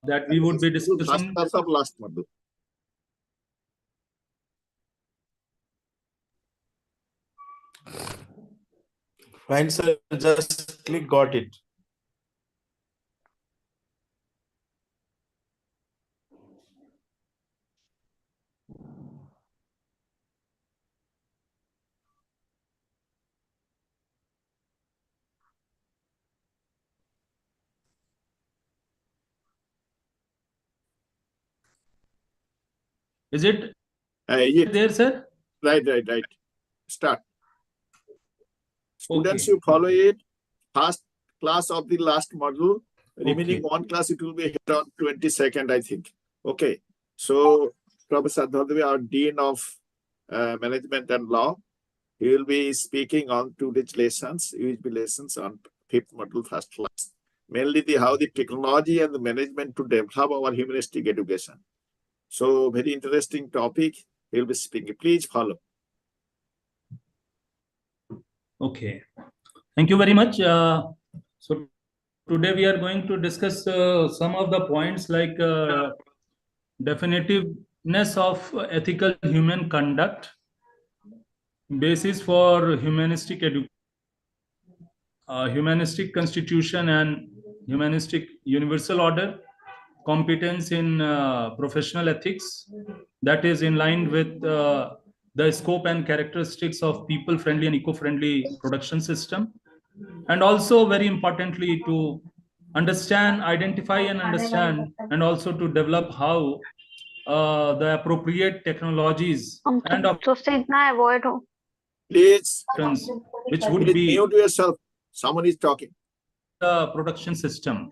that we would be discussing. First class of last module. Fine, sir. Just click got it. Is it Yeah. there, sir? Right. Start. Students, Okay. you follow it. First class of the last module. Remaining Okay. one class, it will be held on 22nd, I think. Okay. So, Professor Dhodwe, our Dean of Management and Law, he will be speaking on today's lessons, USB lessons on fifth module, first class. Mainly how the technology and the management to develop our humanistic education. So, very interesting topic. He will be speaking. Please follow. Okay. Thank you very much. So today we are going to discuss some of the points like definitiveness of ethical human conduct, basis for humanistic humanistic constitution and humanistic universal order, competence in professional ethics that is in line with the scope and characteristics of people-friendly and eco-friendly production system, and also very importantly to understand, identify and understand, and also to develop how the appropriate technologies and Please, which would please be mute yourself. Someone is talking. the production system.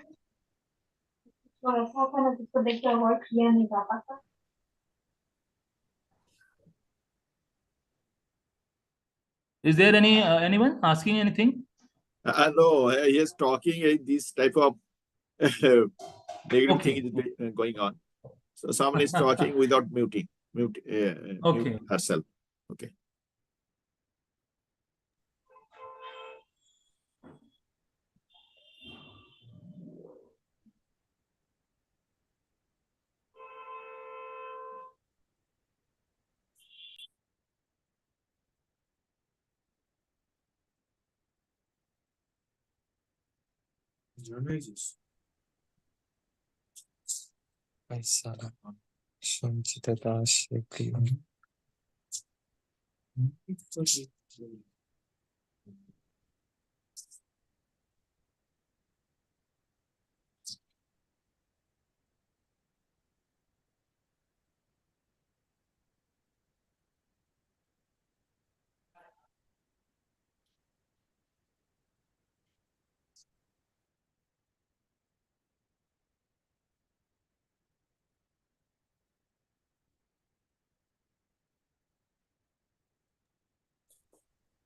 Is there anyone asking anything? No, he is talking. This type of negative Okay. thing is going on. So someone is talking without muting. Mute herself. Okay.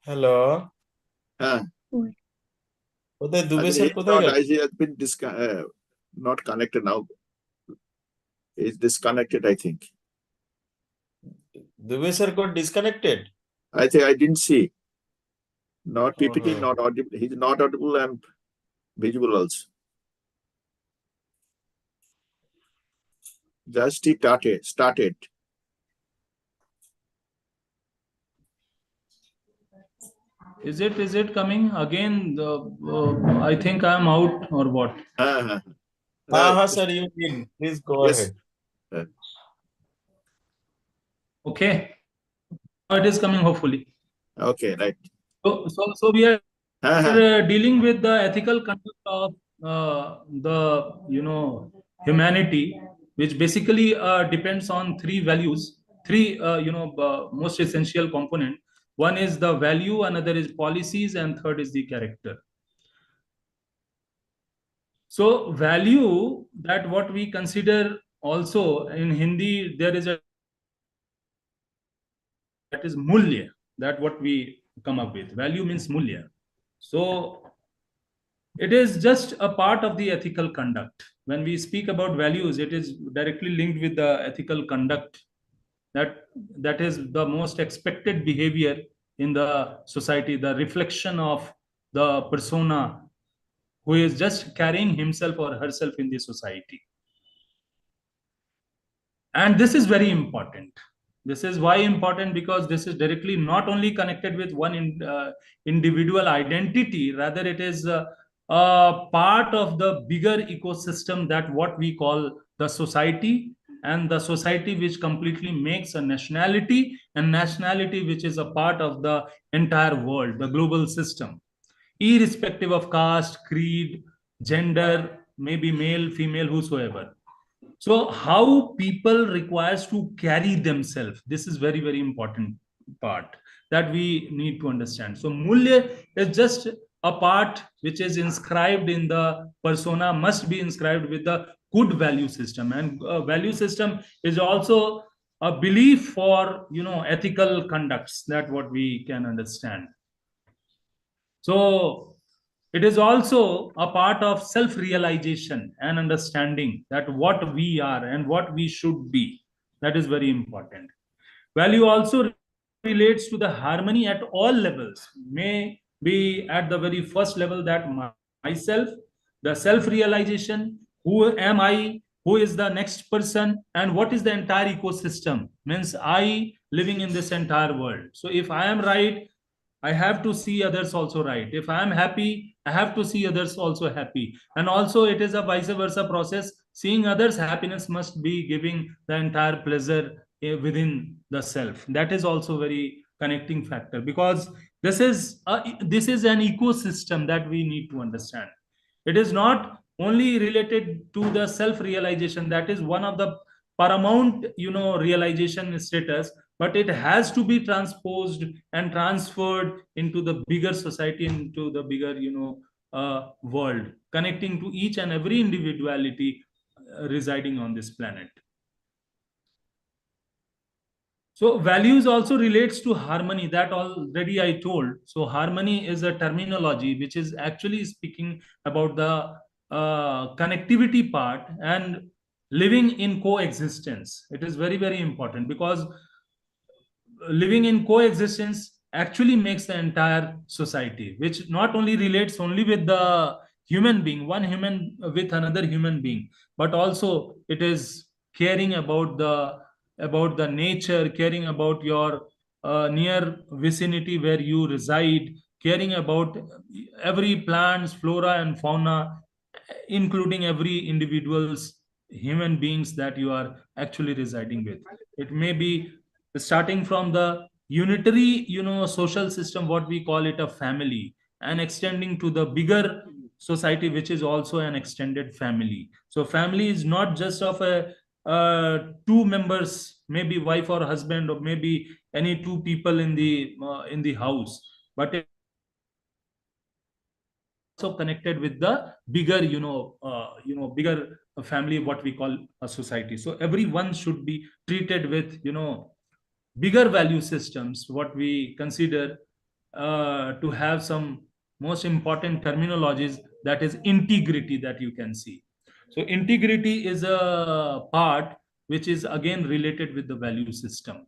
Hello. Dubey sir, He has been not connected now. It's disconnected, I think. Dubey sir got disconnected. I think I didn't see. Not PPT, not audible. He's not audible and visible also. Just he started. Is it coming again? I think I'm out or what? Sir, you in. Please go ahead. Okay. It is coming hopefully. Okay, right. So we are dealing with the ethical conduct of the humanity, which basically depends on three values, three most essential component. One is the value, another is policies, and third is the character. So value, that what we consider also in Hindi, there is a that is mulya, that what we come up with. Value means mulya. So it is just a part of the ethical conduct. When we speak about values, it is directly linked with the ethical conduct. That is the most expected behavior in the society, the reflection of the persona who is just carrying himself or herself in the society. And this is very important. This is why important, because this is directly not only connected with one individual identity, rather it is a part of the bigger ecosystem, that what we call the society, and the society which completely makes a nationality, and nationality which is a part of the entire world, the global system, irrespective of caste, creed, gender, maybe male, female, whosoever. So how people requires to carry themselves, this is very, very important part that we need to understand. So mulya is just a part which is inscribed in the persona, must be inscribed with the good value system. And value system is also a belief for, ethical conducts, that what we can understand. So it is also a part of self-realization and understanding that what we are and what we should be. That is very important. Value also relates to the harmony at all levels. May be at the very first level, that myself, the self-realization, who am I, who is the next person, and what is the entire ecosystem. Means I living in this entire world. So if I am right, I have to see others also right. If I am happy, I have to see others also happy. And also it is a vice versa process. Seeing others' happiness must be giving the entire pleasure within the self. That is also very connecting factor, because this is an ecosystem that we need to understand. It is not only related to the self realization, that is one of the paramount, realization status, but it has to be transposed and transferred into the bigger society, into the bigger, world, connecting to each and every individuality residing on this planet. So values also relates to harmony, that already I told. So harmony is a terminology which is actually speaking about the connectivity part and living in coexistence. It is very, very important, because living in coexistence actually makes the entire society, which not only relates only with the human being, one human with another human being, but also it is caring about the nature, caring about your near vicinity where you reside, caring about every plants, flora and fauna, including every individual's human beings that you are actually residing with. It may be starting from the unitary, social system, what we call it a family, and extending to the bigger society, which is also an extended family. So family is not just of a two members, maybe wife or husband, or maybe any two people in the house, but it also connected with the bigger, bigger family, what we call a society. So everyone should be treated with, bigger value systems, what we consider to have some most important terminologies, that is integrity, that you can see. So integrity is a part which is again related with the value system.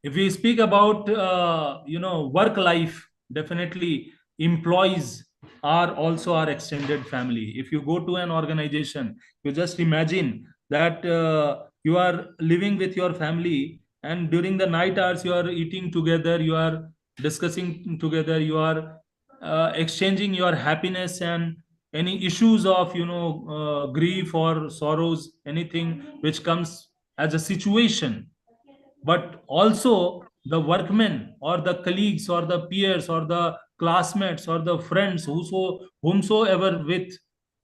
If we speak about work life, definitely employees are also our extended family. If you go to an organization, you just imagine that you are living with your family, and during the night hours you are eating together, you are discussing together, you are exchanging your happiness and any issues of grief or sorrows, anything which comes as a situation. But also the workmen or the colleagues or the peers or the classmates or the friends, whomsoever with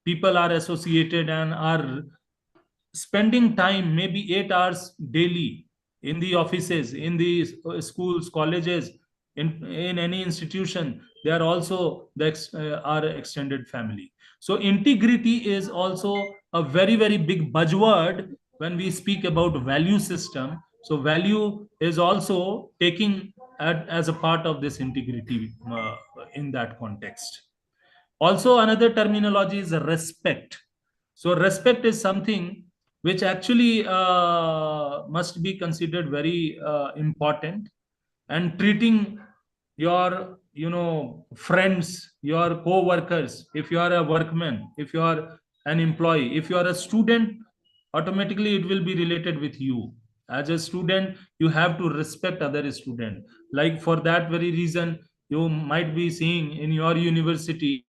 people are associated and are spending time, maybe 8 hours daily, in the offices, in the schools, colleges, in any institution, they are also our extended family. So integrity is also a very, very big buzzword when we speak about value system. So value is also taking as a part of this integrity in that context. Also another terminology is respect. So respect is something which actually must be considered very important. And treating your friends, your co-workers, if you are a workman, if you are an employee, if you are a student, automatically it will be related with you. As a student, you have to respect other student. Like for that very reason, you might be seeing in your university,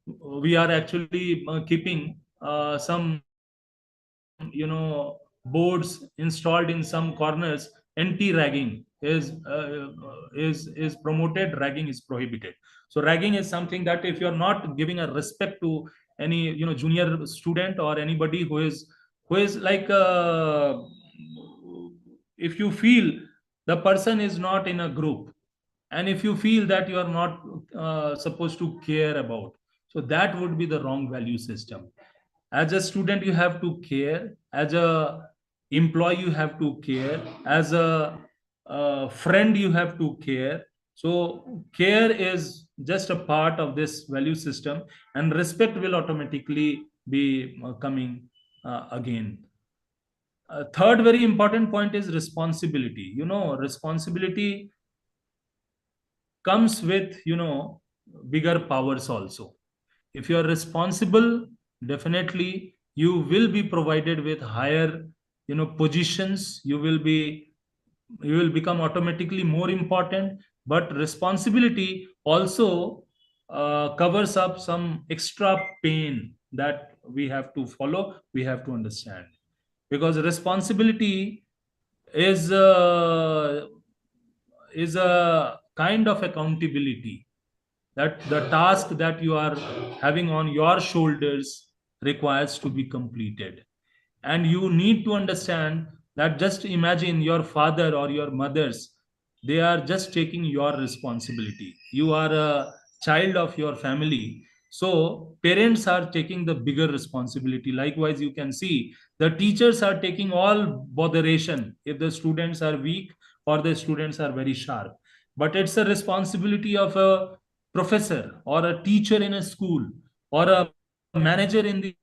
we are actually keeping some boards installed in some corners. Anti ragging is promoted, ragging is prohibited. So ragging is something that if you're not giving a respect to any junior student or anybody who is like if you feel the person is not in a group, and if you feel that you are not supposed to care about, so that would be the wrong value system. As a student you have to care, as a employee you have to care, as a friend you have to care. So care is just a part of this value system, and respect will automatically be coming again. Third very important point is responsibility. Responsibility comes with bigger powers also. If you are responsible, definitely you will be provided with higher positions. You will become automatically more important. But responsibility also covers up some extra pain that we have to follow, we have to understand. Because responsibility is is a kind of accountability, that the task that you are having on your shoulders requires to be completed. And you need to understand that, just imagine your father or your mothers, they are just taking your responsibility. You are a child of your family, so parents are taking the bigger responsibility. Likewise, you can see the teachers are taking all botheration if the students are weak or the students are very sharp. But it's a responsibility of a professor or a teacher in a school or a manager in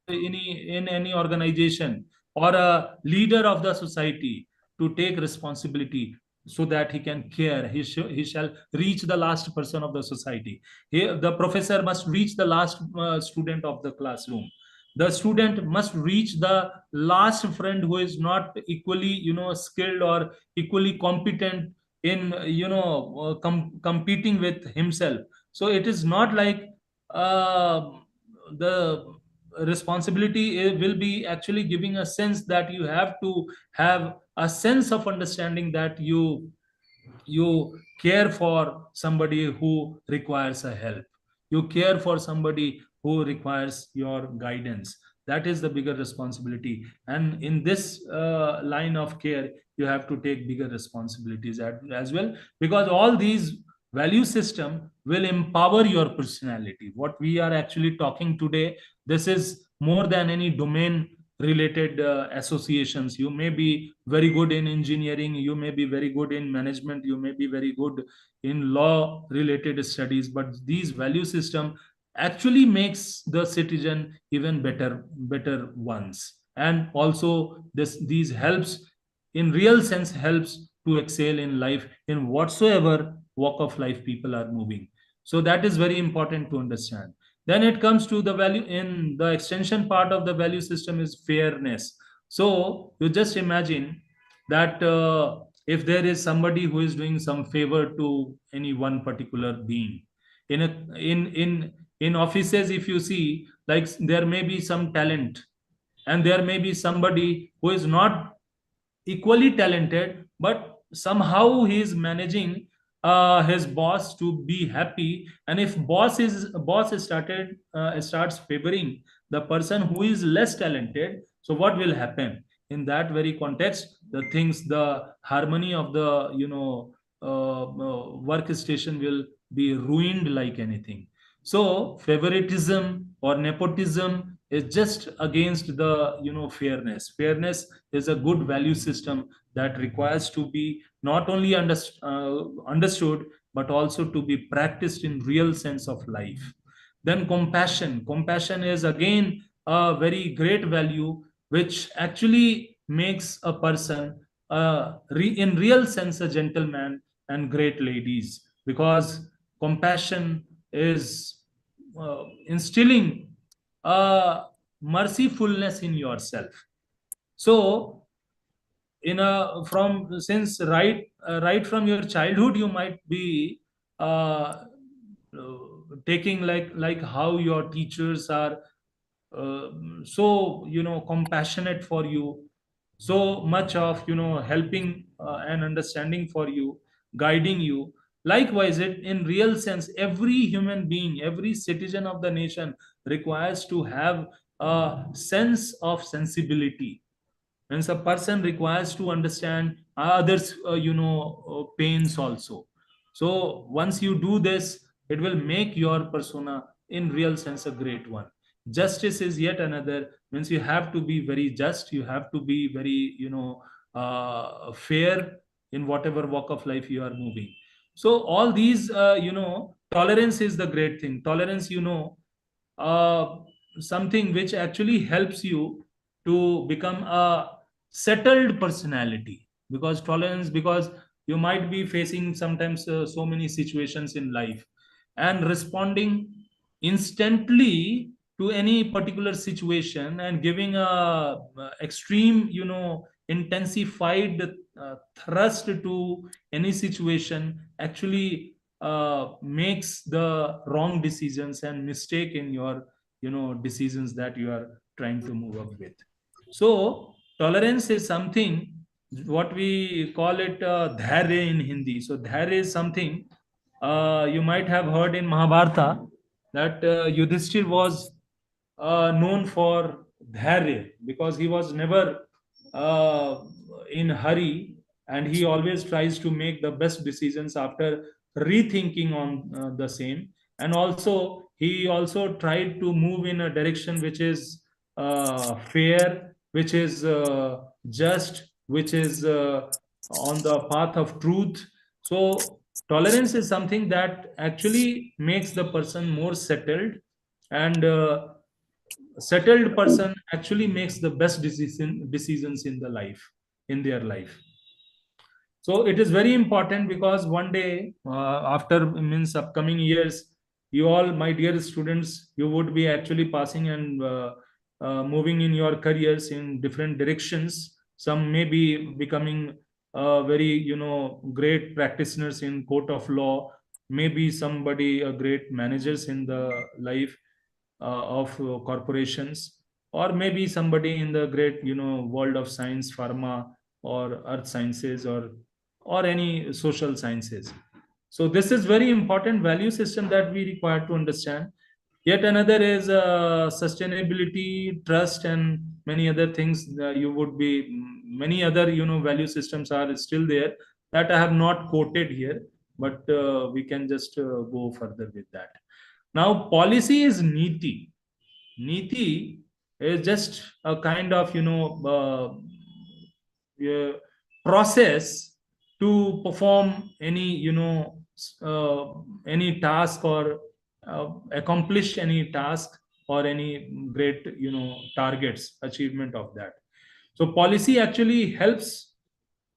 any organization or a leader of the society to take responsibility, so that he can care. He shall reach the last person of the society. The professor must reach the last student of the classroom. The student must reach the last friend who is not equally skilled or equally competent in competing with himself. So it is not like uh, the responsibility will be actually giving a sense that you have to have a sense of understanding that you care for somebody who requires a help. You care for somebody who requires your guidance. That is the bigger responsibility. And in this line of care, you have to take bigger responsibilities as well, because all these value system will empower your personality. What we are actually talking today, this is more than any domain related associations. You may be very good in engineering, you may be very good in management, you may be very good in law related studies, but these value system actually makes the citizen even better ones. And also these helps, in real sense, helps to excel in life in whatsoever walk of life people are moving. So that is very important to understand. Then it comes to the value. In the extension part of the value system is fairness. So you just imagine that if there is somebody who is doing some favor to any one particular being in a in offices, if you see, like there may be some talent, and there may be somebody who is not equally talented, but somehow he is managing his boss to be happy. And if boss starts favoring the person who is less talented, so what will happen in that very context? The harmony of the workstation will be ruined like anything. So favoritism or nepotism is just against the fairness. Fairness is a good value system that requires to be not only understood, but also to be practiced in real sense of life. Then compassion is again a very great value, which actually makes a person in real sense a gentleman and great ladies, because compassion is instilling mercifulness in yourself. So since right from your childhood, you might be uh, taking like how your teachers are uh, so compassionate for you, so much of helping and understanding for you, guiding you. Likewise, it in real sense, every human being, every citizen of the nation requires to have a sense of sensibility. Means a person requires to understand others pains also. So once you do this, it will make your persona in real sense a great one. Justice is yet another. Means you have to be very just, you have to be very fair in whatever walk of life you are moving. So all these tolerance is the great thing. Tolerance, uh, something which actually helps you to become a settled personality. Because tolerance, because you might be facing sometimes so many situations in life, and responding instantly to any particular situation and giving a extreme intensified thrust to any situation actually makes the wrong decisions and mistake in your decisions that you are trying to move up with. So tolerance is something, what we call it dhairya in Hindi. So dhairya is something you might have heard in Mahabharata, that Yudhishthir was known for dhairya because he was never uh, in hurry, and he always tries to make the best decisions after rethinking on the same. And also he also tried to move in a direction which is fair, which is just, which is on the path of truth. So tolerance is something that actually makes the person more settled, and settled person actually makes the best decisions in the life, in their life. So it is very important, because one day after means upcoming years, you all, my dear students, you would be actually passing and moving in your careers in different directions. Some may be becoming very great practitioners in court of law, maybe somebody a great managers in the life of corporations, or maybe somebody in the great world of science, pharma, or earth sciences, or any social sciences. So this is very important value system that we require to understand. Yet another is sustainability, trust, and many other things. You would be many other value systems are still there that I have not quoted here, but we can just go further with that. Now, policy is niti. Niti is just a kind of process to perform any any task, or accomplish any task, or any great targets achievement of that. So policy actually helps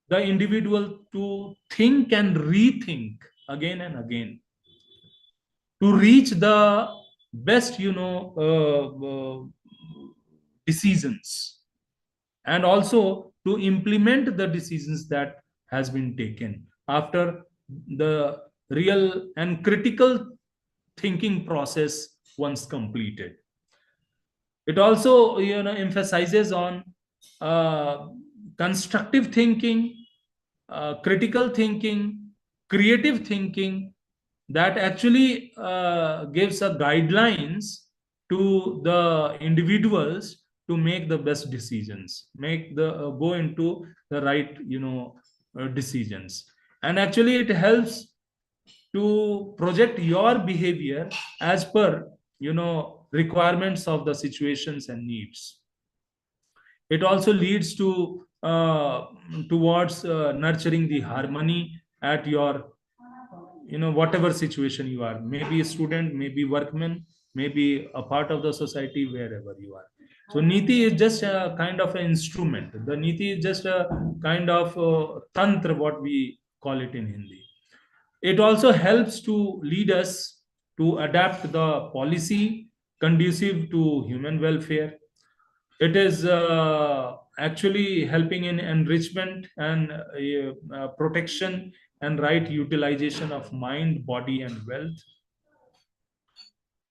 the individual to think and rethink again and again, to reach the best decisions, and also to implement the decisions that has been taken after the real and critical thinking process once completed. It also emphasizes on uh, constructive thinking, critical thinking, creative thinking, that actually gives a guidelines to the individuals to make the best decisions, make the go into the right decisions. And actually it helps to project your behavior as per requirements of the situations and needs. It also leads to towards nurturing the harmony at your whatever situation you are, maybe a student, maybe workman, maybe a part of the society, wherever you are. So niti is just a kind of an instrument. The niti is just a kind of tantra, what we call it in Hindi. It also helps to lead us to adapt the policy conducive to human welfare. It is actually helping in enrichment and protection and right utilization of mind, body, and wealth.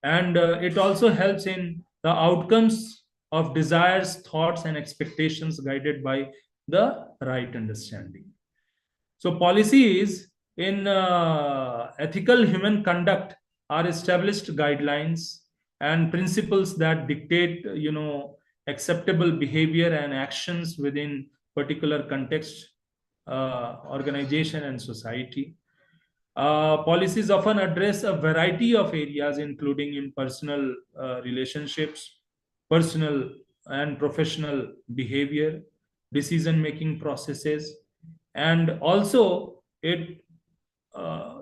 And it also helps in the outcomes of desires, thoughts, and expectations guided by the right understanding. So policies in ethical human conduct are established guidelines and principles that dictate, acceptable behavior and actions within particular context, organization, and society. Policies often address a variety of areas, including in personal relationships, personal and professional behavior, decision-making processes, and also it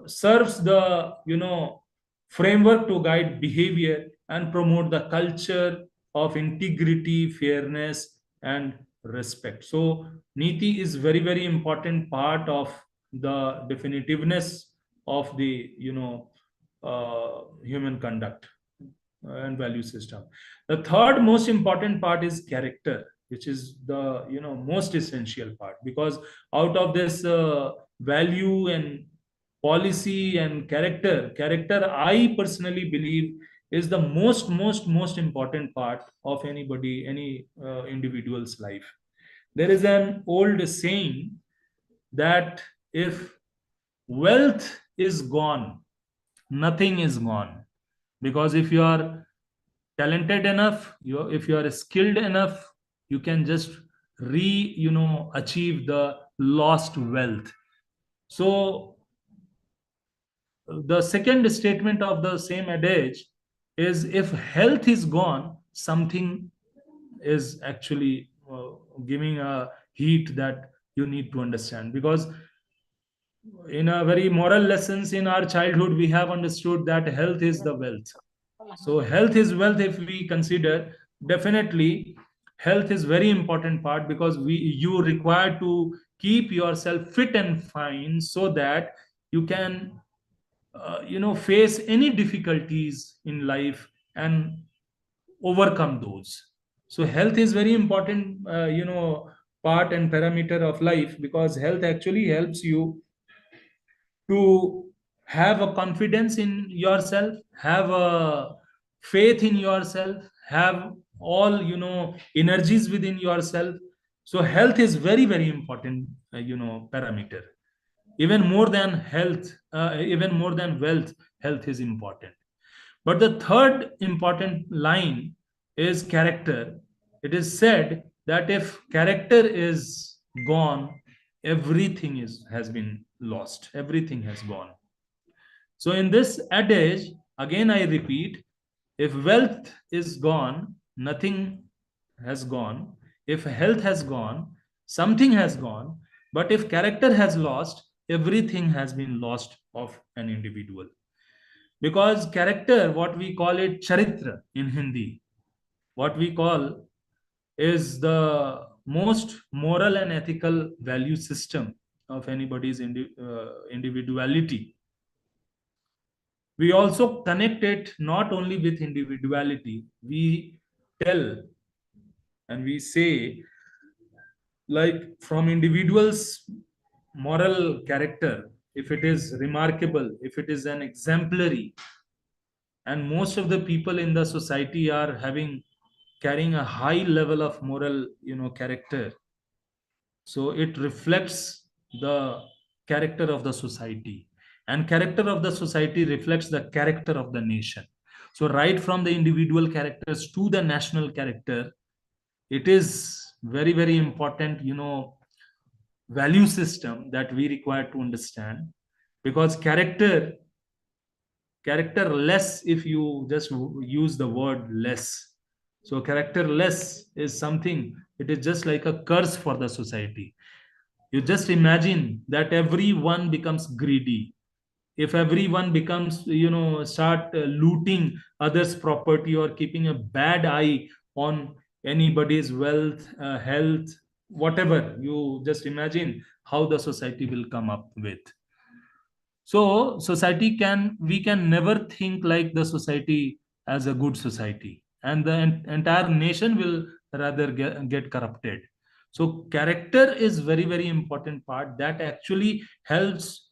serves the framework to guide behavior and promote the culture of integrity, fairness, and respect. So niti is very, very important part of the definitiveness of the human conduct and value system. The third most important part is character, which is the most essential part, because out of this value and policy and character I personally believe is the most important part of any individual's life. There is an old saying that if wealth is gone, nothing is gone. Because if you are talented enough, if you are skilled enough, you can just achieve the lost wealth. So the second statement of the same adage is, if health is gone, something is actually giving a heat that you need to understand. Because in a very moral lessons in our childhood, we have understood that health is the wealth. So health is wealth. If we consider, definitely health is very important part, because you require to keep yourself fit and fine so that you can face any difficulties in life and overcome those. So health is very important part and parameter of life, because health actually helps you to have a confidence in yourself, have a faith in yourself, have all energies within yourself. So health is very, very important parameter. Even more than health, even more than wealth, health is important. But the third important line is character. It is said that if character is gone, everything has been lost. Everything has gone. So in this adage, again I repeat, if wealth is gone, nothing has gone. If health has gone, something has gone. But if character has lost, everything has been lost of an individual. Because character, what we call it charitra in Hindi, what we call is the most moral and ethical value system of anybody's individuality. We also connect it not only with individuality, we tell and we say, like, from individuals moral character, if it is remarkable, if it is an exemplary, and most of the people in the society are carrying a high level of moral character, so it reflects the character of the society, and character of the society reflects the character of the nation. So right from the individual characters to the national character, it is very, very important value system that we require to understand. Because characterless, if you just use the word less, so characterless is something, it is just like a curse for the society. You just imagine that everyone becomes greedy. If everyone becomes start looting others property or keeping a bad eye on anybody's wealth, health, whatever, you just imagine how the society will come up with. So we can never think like the society as a good society, and the entire nation will rather get corrupted. So character is very, very important part that actually helps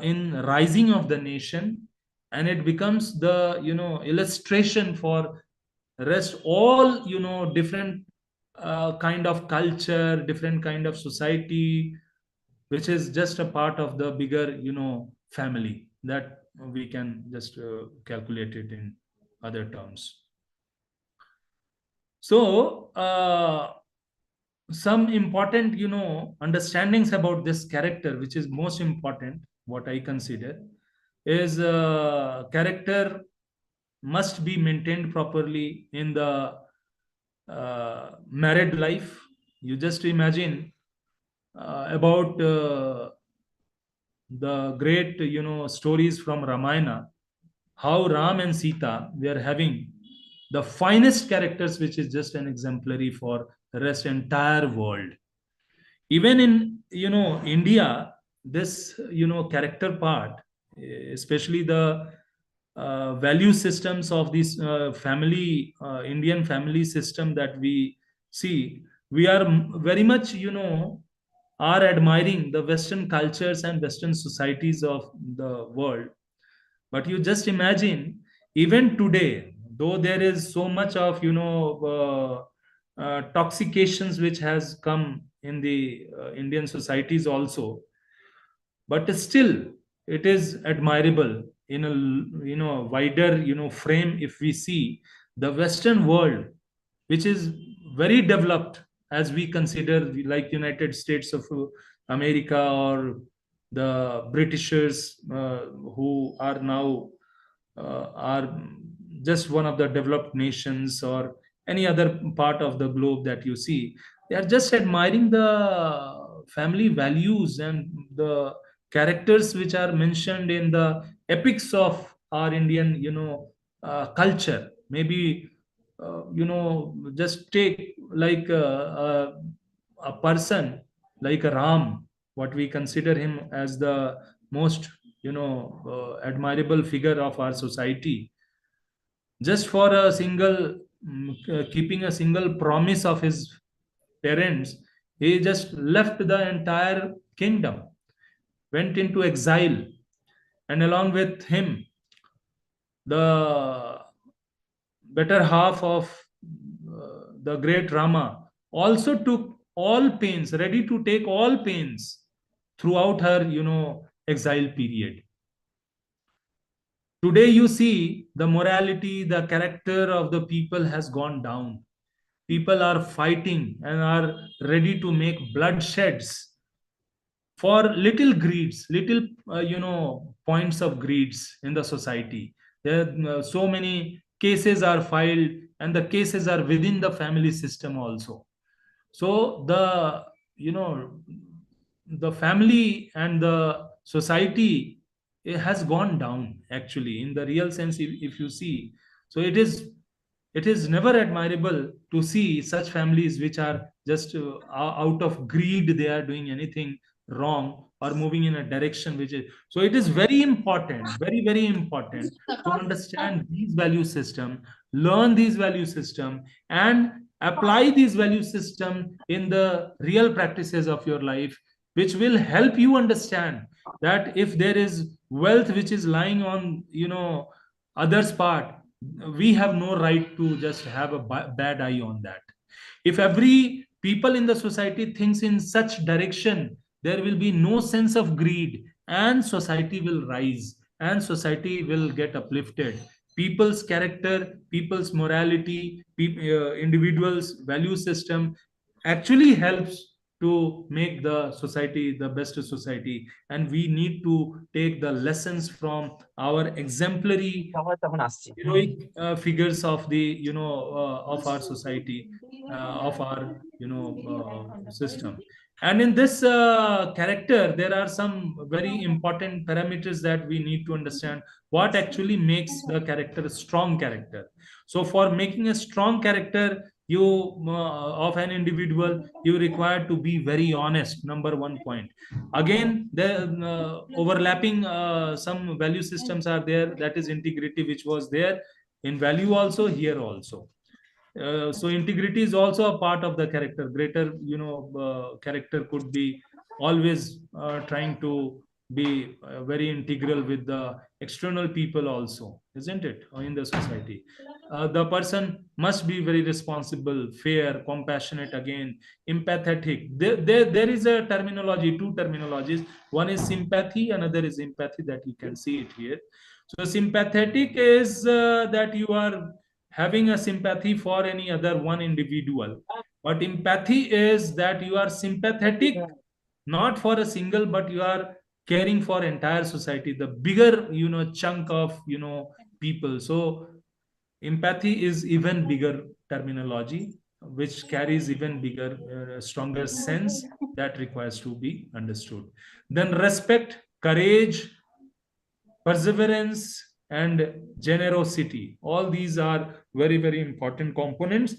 in rising of the nation, and it becomes the illustration for rest all different kind of culture, different kind of society, which is just a part of the bigger family that we can just calculate it in other terms. So some important understandings about this character, which is most important, what I consider is character must be maintained properly in the married life. You just imagine about the great stories from Ramayana, how Ram and Sita, they are having the finest characters, which is just an exemplary for the rest entire world. Even in India, this character part, especially the value systems of this family Indian family system that we see, we are very much are admiring the Western cultures and Western societies of the world. But you just imagine, even today, though there is so much of toxications which has come in the Indian societies also, but still it is admirable in a wider frame. If we see the Western world, which is very developed, as we consider like United States of America or the Britishers, who are now are just one of the developed nations, or any other part of the globe that you see, they are just admiring the family values and the characters which are mentioned in the epics of our Indian culture. Maybe just take like a person like a Ram, what we consider him as the most admirable figure of our society. Just for a single keeping a single promise of his parents, he just left the entire kingdom, went into exile, and along with him, the better half of the great Rama also took all pains, ready to take all pains throughout her, exile period. Today, you see the morality, the character of the people has gone down. People are fighting and are ready to make bloodsheds for little greeds, little points of greeds in the society. There so many cases are filed, and the cases are within the family system also. So the the family and the society, it has gone down actually in the real sense, if you see. So it is never admirable to see such families which are just out of greed, they are doing anything wrong or moving in a direction which is. So it is very important, very, very important to understand these value system, learn these value system, and apply these value system in the real practices of your life, which will help you understand that if there is wealth which is lying on others part, we have no right to just have a bad eye on that. If every people in the society thinks in such direction, there will be no sense of greed, and society will rise, and society will get uplifted. People's character, people's morality, individuals value system actually helps to make the society the best society. And we need to take the lessons from our exemplary heroic figures of the of our society, of our system. And in this character, there are some very important parameters that we need to understand what actually makes the character a strong character. So for making a strong character, you of an individual, you require to be very honest, number one point. Again, the overlapping some value systems are there, that is integrity, which was there in value also, here also. So integrity is also a part of the character. Greater, character could be always trying to be very integral with the external people also, isn't it? Or in the society, the person must be very responsible, fair, compassionate, again empathetic. There is a terminology, two terminologies. One is sympathy, another is empathy, that you can see it here. So sympathetic is that you are having a sympathy for any other one individual, but empathy is that you are sympathetic not for a single, but you are caring for entire society, the bigger chunk of people. So empathy is even bigger terminology, which carries even bigger stronger sense, that requires to be understood. Then respect, courage, perseverance, and generosity, all these are very, very important components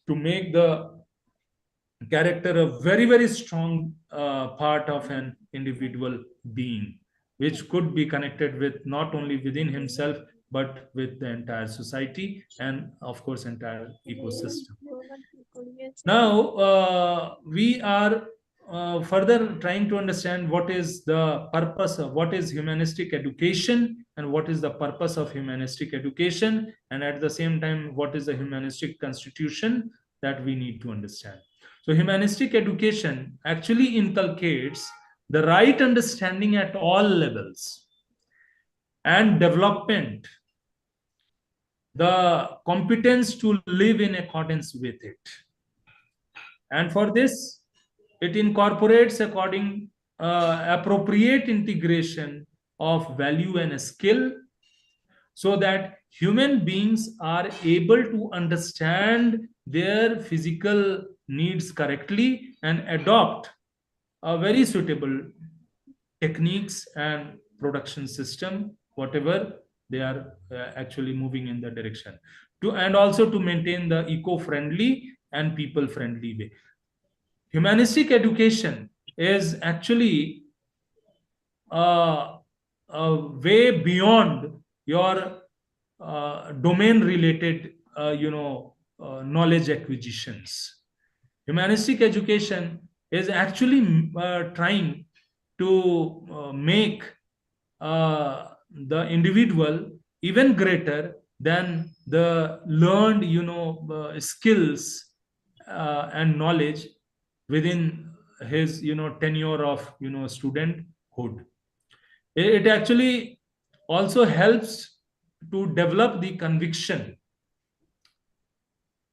to make the character a very, very strong part of an individual being, which could be connected with not only within himself, but with the entire society and of course entire ecosystem. Now we are further trying to understand what is the purpose of what is humanistic education, and what is the purpose of humanistic education, and at the same time what is the humanistic constitution that we need to understand. So humanistic education actually inculcates the right understanding at all levels and development, the competence to live in accordance with it. And for this, it incorporates appropriate integration of value and skill, so that human beings are able to understand their physical needs correctly and adopt a very suitable techniques and production system, whatever they are actually moving in the direction to, and also to maintain the eco-friendly and people-friendly way. Humanistic education is actually way beyond your domain related knowledge acquisitions. Humanistic education is actually trying to make the individual even greater than the learned skills and knowledge within his tenure of studenthood. It actually also helps to develop the conviction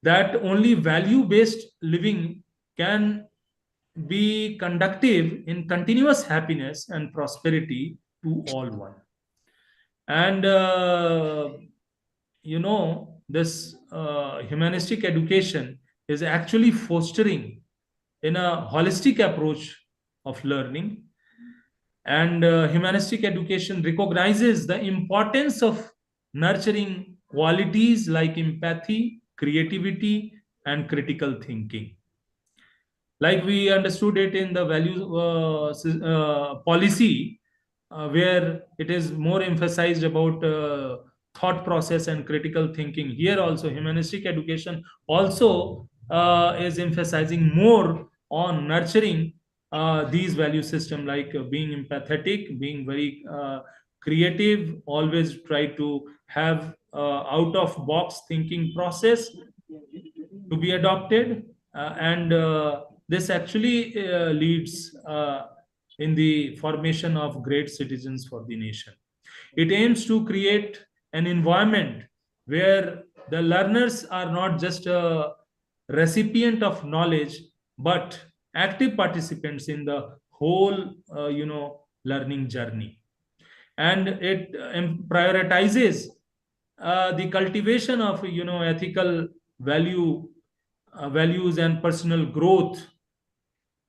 that only value based living can be conductive in continuous happiness and prosperity to all one. And this humanistic education is actually fostering in a holistic approach of learning. And humanistic education recognizes the importance of nurturing qualities like empathy, creativity, and critical thinking. Like we understood it in the value policy, where it is more emphasized about thought process and critical thinking. Here also, humanistic education also is emphasizing more on nurturing these value system, like being empathetic, being very creative, always try to have out of box thinking process to be adopted, and this actually leads in the formation of great citizens for the nation. It aims to create an environment where the learners are not just a recipient of knowledge, but active participants in the whole learning journey. And it prioritizes the cultivation of ethical values and personal growth,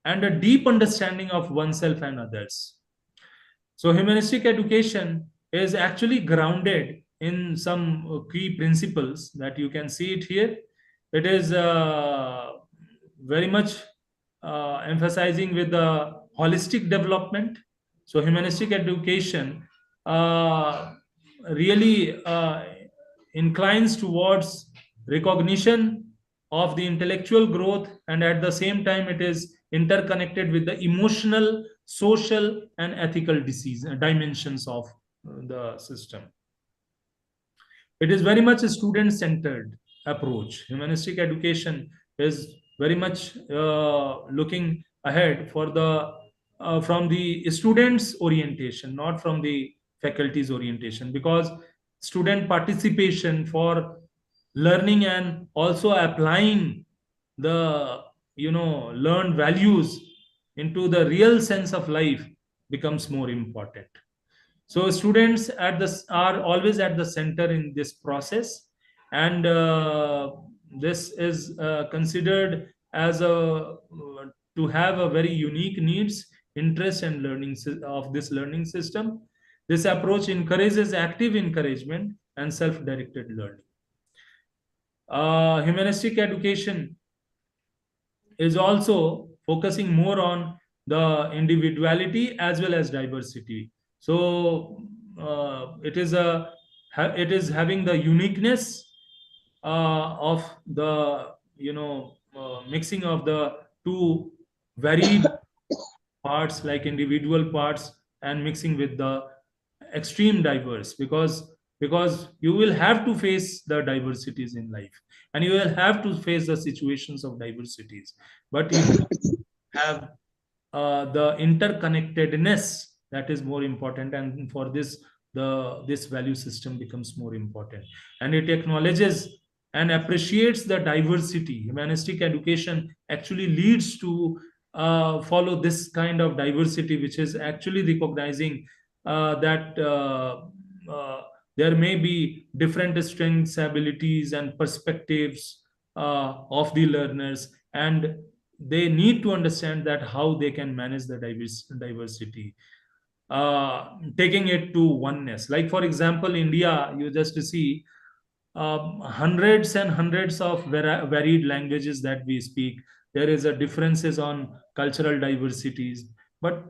and a deep understanding of oneself and others. So humanistic education is actually grounded in some key principles that you can see it here. It is very much emphasizing with the holistic development. So humanistic education really inclines towards recognition of the intellectual growth, and at the same time it is interconnected with the emotional, social, and ethical dimensions of the system. It is very much a student centered approach. Humanistic education is very much looking ahead for the from the students orientation, not from the faculty's orientation, because student participation for learning and also applying the learned values into the real sense of life becomes more important. So students are always at the center in this process, and this is considered as a to have a very unique needs, interest, and of this learning system. This approach encourages active encouragement and self-directed learning. Humanistic education is also focusing more on the individuality as well as diversity. So it is having the uniqueness of the mixing of the two varied parts, like individual parts, and mixing with the extreme diverse, because you will have to face the diversities in life, and you will have to face the situations of diversities, but you have the interconnectedness that is more important, and for this this value system becomes more important, and it acknowledges and appreciates the diversity. Humanistic education actually leads to follow this kind of diversity, which is actually recognizing that there may be different strengths, abilities, and perspectives of the learners, and they need to understand that how they can manage the diversity, taking it to oneness. Like for example, India, you just see hundreds and hundreds of varied languages that we speak. There is a differences on cultural diversities, but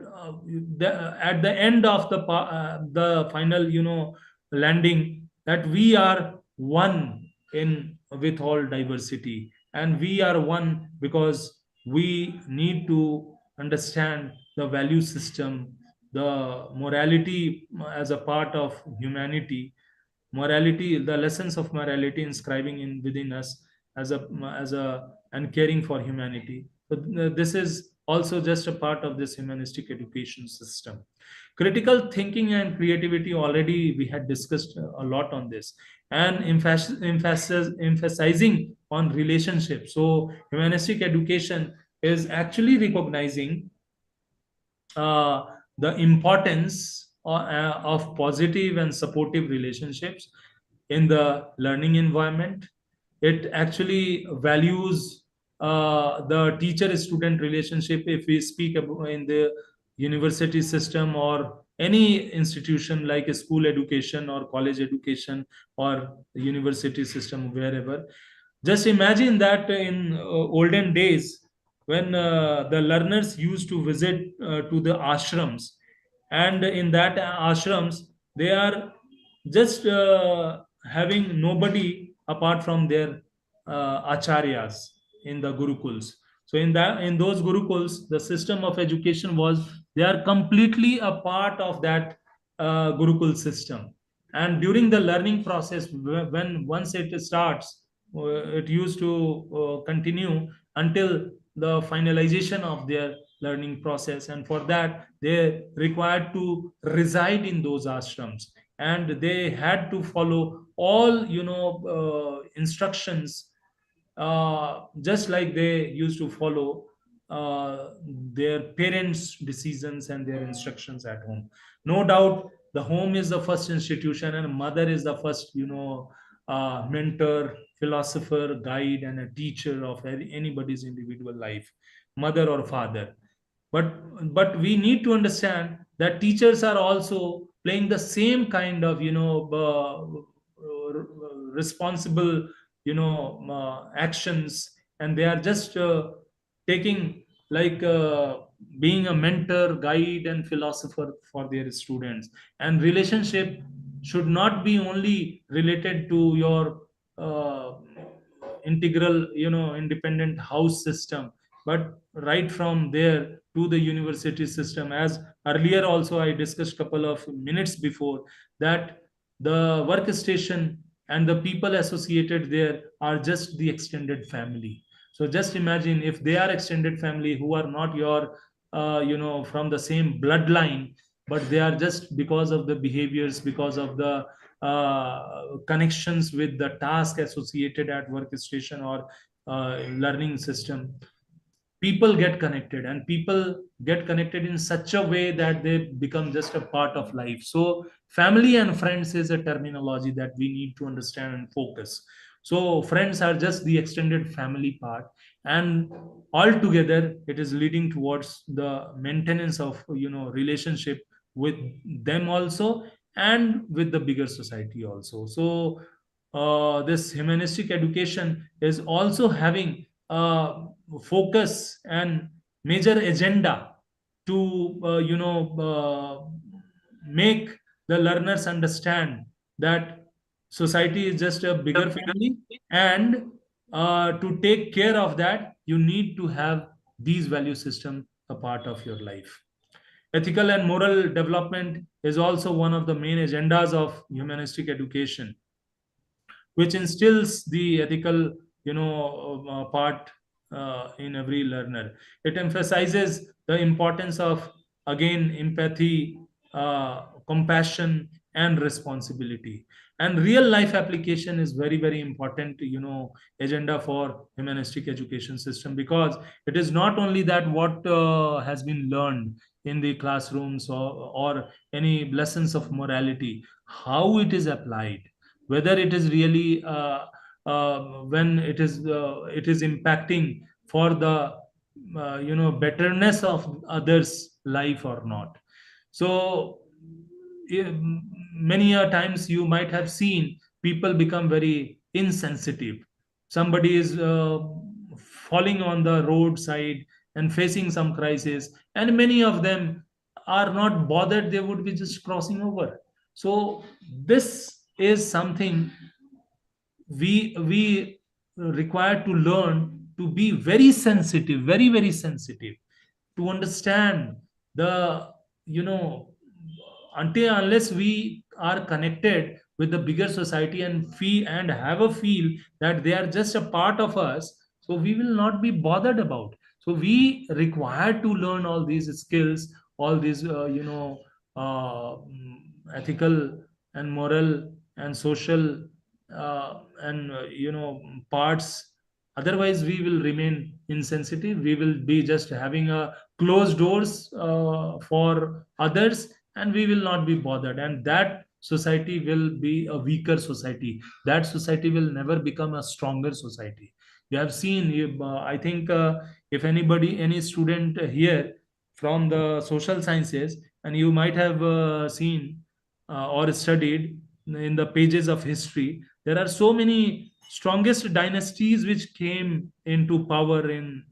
at the end of the final landing, that we are one in with all diversity, and we are one because we need to understand the value system, the morality as a part of humanity, morality, the lessons of morality inscribing in within us as a and caring for humanity. So this is also just a part of this humanistic education system. Critical thinking and creativity, already we had discussed a lot on this, and emphasizing on relationships. So humanistic education is actually recognizing uh, the importance of positive and supportive relationships in the learning environment. It actually values the teacher student relationship. If we speak about in the university system or any institution like a school education or college education or university system, wherever, just imagine that in olden days, when the learners used to visit to the ashrams, and in that ashrams they are just having nobody apart from their acharyas in the gurukuls. So in those gurukuls, the system of education was, they are completely a part of that gurukul system, and during the learning process, when once it starts, it used to continue until the finalization of their learning process, and for that they required to reside in those ashrams, and they had to follow all instructions, just like they used to follow their parents' decisions and their instructions at home. No doubt, the home is the first institution, and mother is the first, mentor, philosopher, guide, and a teacher of anybody's individual life, mother or father. But we need to understand that teachers are also playing the same kind of responsible actions, and they are just taking like being a mentor, guide, and philosopher for their students. And relationship should not be only related to your integral, independent house system, but right from there to the university system, as earlier also I discussed couple of minutes before, that the workstation and the people associated there are just the extended family. So just imagine if they are extended family who are not your from the same bloodline, but they are just because of the behaviors, because of the connections with the task associated at workstation or learning system. People get connected, and people get connected in such a way that they become just a part of life. So family and friends is a terminology that we need to understand and focus. So friends are just the extended family part, and altogether it is leading towards the maintenance of relationship with them also, and with the bigger society also. So this humanistic education is also having focus and major agenda to make the learners understand that society is just a bigger family, and to take care of that you need to have these value system a part of your life. Ethical and moral development is also one of the main agendas of humanistic education, which instills the ethical part in every learner. It emphasizes the importance of, again, empathy, compassion, and responsibility. And real life application is very, very important agenda for humanistic education system, because it is not only that what has been learned in the classrooms, or any lessons of morality, how it is applied, whether it is really when it is impacting for the betterness of others life or not. So eh, many a times you might have seen people become very insensitive. Somebody is falling on the roadside and facing some crisis, and many of them are not bothered, they would be just crossing over. So this is something we require to learn, to be very sensitive, very, very sensitive, to understand the you know until unless we are connected with the bigger society and feel and have a feel that they are just a part of us, so we will not be bothered about. So we require to learn all these skills, all these ethical and moral and social and parts. Otherwise we will remain insensitive, we will be just having a closed doors for others, and we will not be bothered, and that society will be a weaker society. That society will never become a stronger society. You have seen, I think, if anybody, any student here from the social sciences, and you might have seen or studied in the pages of history, there are so many strongest dynasties which came into power in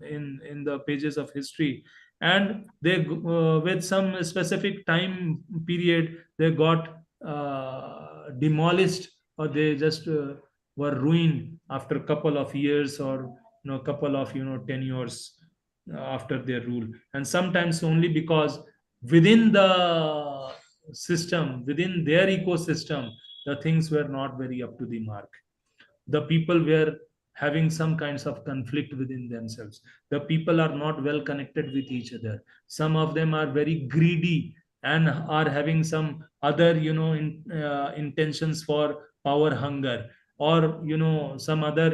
the pages of history, and they with some specific time period they got demolished, or they just were ruined after a couple of years, or couple of tenures after their rule. And sometimes only because within the system, within their ecosystem, the things were not very up to the mark. The people were having some kinds of conflict within themselves. The people are not well connected with each other. Some of them are very greedy and are having some other intentions for power hunger, or some other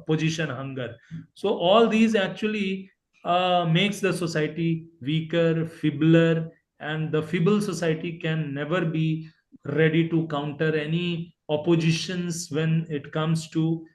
position hunger. So all these actually makes the society weaker, feebler, and the feeble society can never be ready to counter any oppositions when it comes to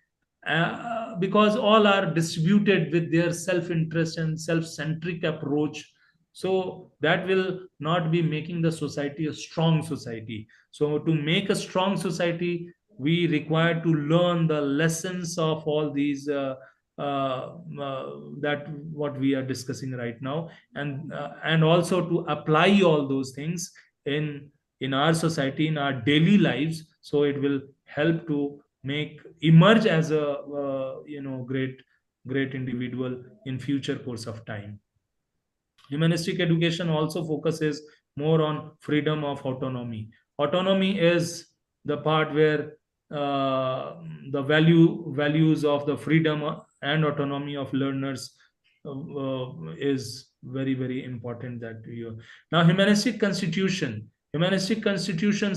because all are distributed with their self-interest and self-centric approach. So that will not be making the society a strong society. So to make a strong society, we require to learn the lessons of all these that what we are discussing right now, and also to apply all those things in our society, in our daily lives, so it will help to emerge as a great individual in future course of time. Humanistic education also focuses more on freedom of autonomy. Autonomy is the part where the values of the freedom and autonomy of learners is very important that you. Now, humanistic constitutions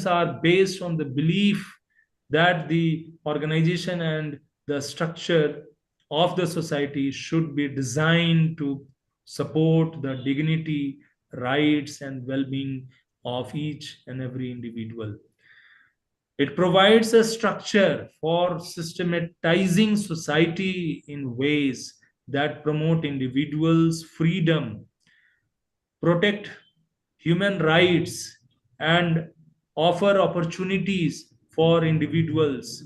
are based on the belief that the organization and the structure of the society should be designed to support the dignity, rights, and well being of each and every individual. It provides a structure for systematizing society in ways that promote individuals' freedom, protect human rights, and offer opportunities for individuals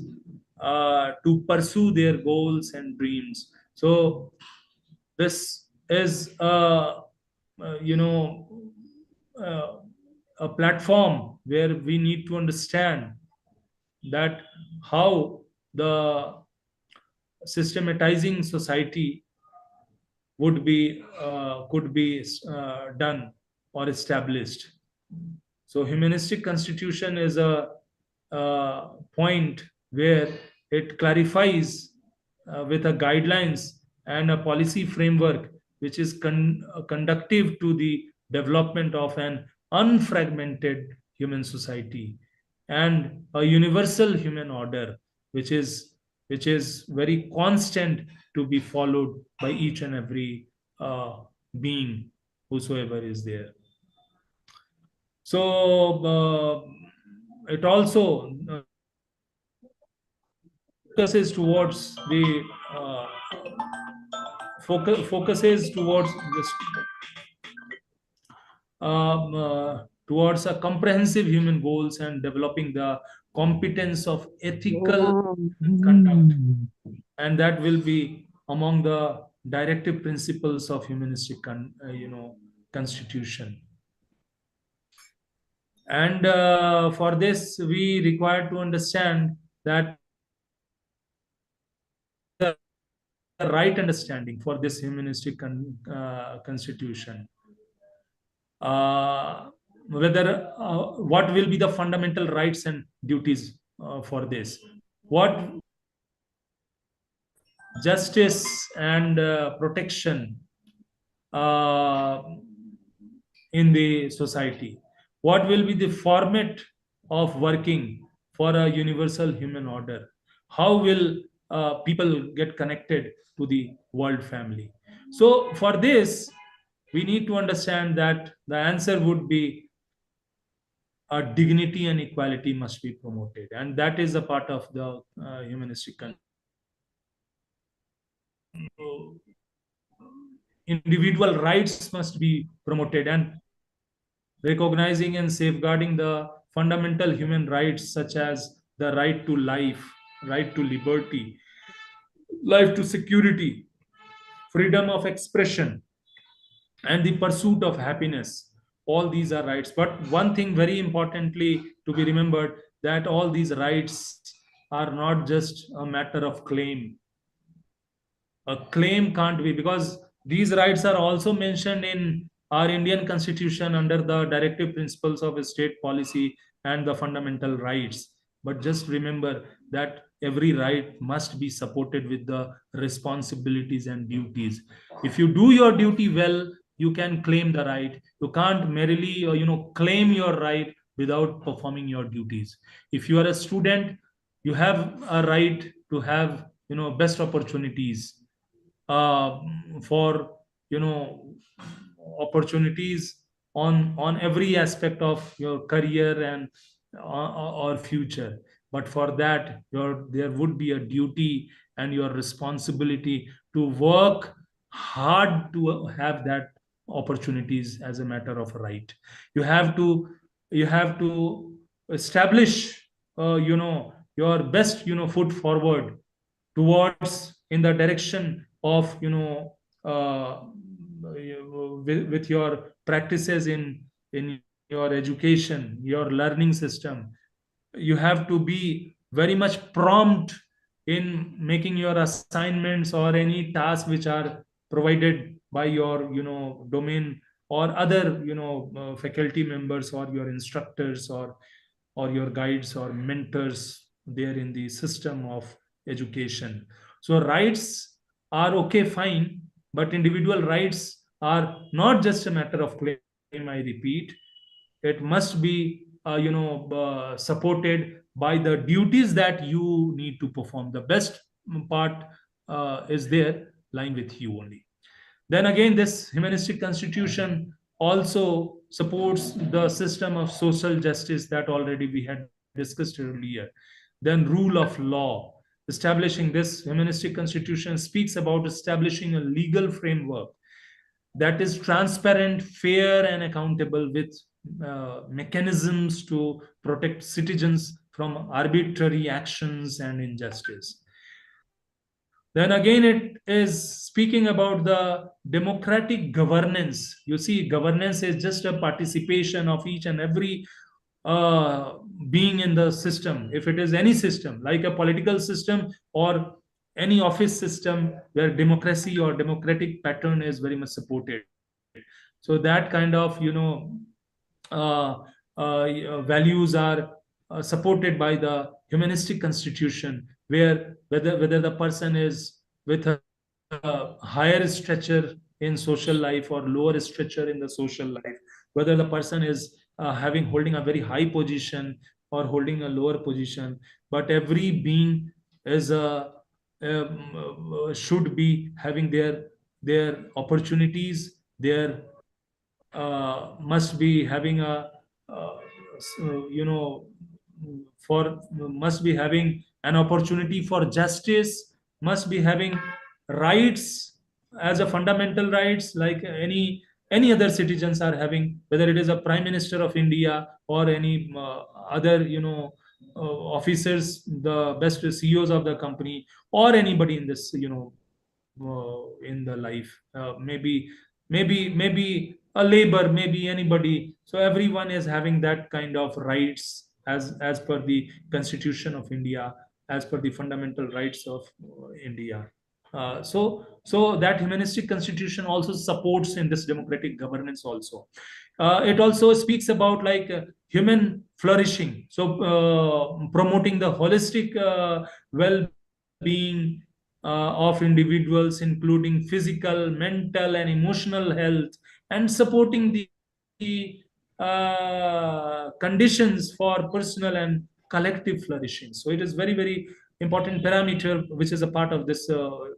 to pursue their goals and dreams. So, this is uh, a platform where we need to understand that how the systematizing society would be could be done or established. So humanistic constitution is a point where it clarifies with a guidelines and a policy framework which is conductive to the development of an unfragmented human society and a universal human order which is very constant to be followed by each and every being whosoever is there. So it also focuses towards the focuses towards this towards a comprehensive human goals and developing the competence of ethical conduct, and that will be among the directive principles of humanistic constitution. And for this we require to understand that the right understanding for this humanistic constitution, whether what will be the fundamental rights and duties for this, what justice and protection uh, in the society, what will be the format of working for a universal human order, how will people get connected to the world family. So for this we need to understand that the answer would be dignity and equality must be promoted, and that is a part of the humanistic individual rights must be promoted, and recognizing and safeguarding the fundamental human rights such as the right to life, right to liberty, life to security, freedom of expression, and the pursuit of happiness. All these are rights. But one thing very importantly to be remembered, that all these rights are not just a matter of claim. A claim can't be, because these rights are also mentioned in our Indian constitution under the directive principles of state policy and the fundamental rights. But just remember that every right must be supported with the responsibilities and duties. If you do your duty well, you can claim the right. You can't merely claim your right without performing your duties. If you are a student, you have a right to have best opportunities uh, for opportunities on every aspect of your career and or future. But for that there would be a duty and your responsibility to work hard to have that opportunities as a matter of right. You have to establish your best foot forward towards in the direction of with your practices in your education, your learning system. You have to be very much prompt in making your assignments or any tasks which are provided by your domain or other faculty members or your instructors or your guides or mentors there in the system of education. So rights are okay, fine, but individual rights are not just a matter of claim, I repeat. It must be supported by the duties that you need to perform. The best part is there lying with you only. Then again, this humanistic constitution also supports the system of social justice that already we had discussed earlier. Then rule of law. Establishing this humanistic constitution speaks about establishing a legal framework that is transparent, fair, and accountable, with mechanisms to protect citizens from arbitrary actions and injustice. Then again, it is speaking about the democratic governance. You see, governance is just a participation of each and every being in the system. If it is any system, like a political system or any office system where democracy or democratic pattern is very much supported. So that kind of uh, values are supported by the humanistic constitution, where whether the person is with a higher stature in social life or lower stature in the social life, whether the person is having holding a very high position or holding a lower position, but every being is should be having their opportunities, their must be having a you know for must be having an opportunity for justice, must be having rights as a fundamental rights like any other citizens are having, whether it is a prime minister of India or any other officers, the best CEOs of the company, or anybody in this in the life, maybe a labor, maybe anybody. So everyone is having that kind of rights as per the Constitution of India, as per the fundamental rights of India. So that humanistic constitution also supports in this democratic governance also. It also speaks about like human flourishing, so promoting the holistic well-being of individuals, including physical, mental, and emotional health, and supporting the conditions for personal and collective flourishing. So it is very, very important parameter which is a part of this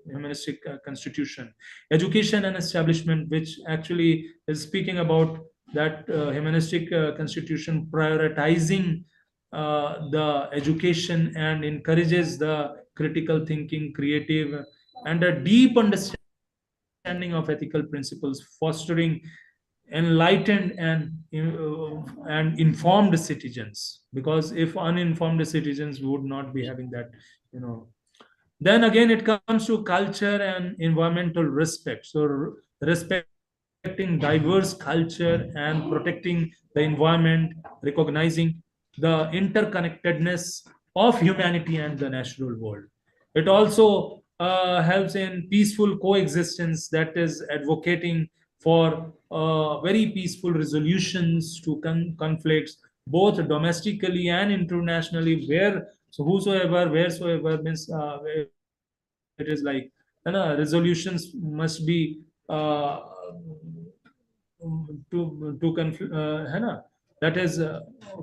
humanistic constitution. Education and establishment, which actually is speaking about that humanistic constitution prioritizing the education and encourages the critical thinking, creative, and a deep understanding of ethical principles, fostering enlightened and informed citizens. Because if uninformed citizens would not be having that, you know. Then again, it comes to culture and environmental respect. So respecting diverse culture and protecting the environment, recognizing the interconnectedness of humanity and the natural world. It also helps in peaceful coexistence, that is advocating for very peaceful resolutions to conflicts, both domestically and internationally, where so whosoever, wheresoever means it is like resolutions must be that is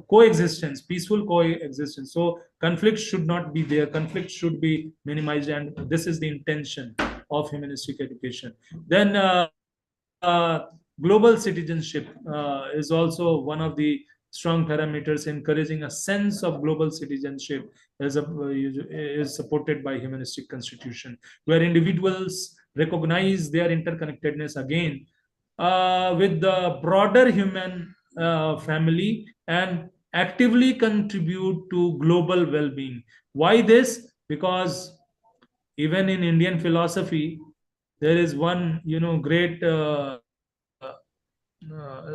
coexistence, peaceful coexistence. So conflict should not be there, conflict should be minimized, and this is the intention of humanistic education. Then uh, global citizenship is also one of the strong parameters, encouraging a sense of global citizenship is supported by humanistic constitution, where individuals recognize their interconnectedness again with the broader human family and actively contribute to global well-being. Why this? Because even in Indian philosophy, there is one great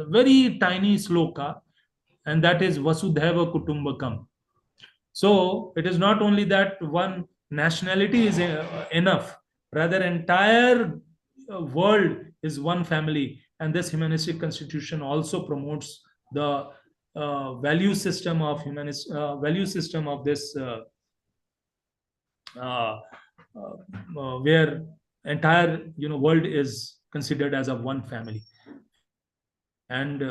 very tiny sloka, and that is Vasudhaiva Kutumbakam. So it is not only that one nationality is enough, rather entire world is one family. And this humanistic constitution also promotes the value system of value system of this where entire world is considered as a one family, and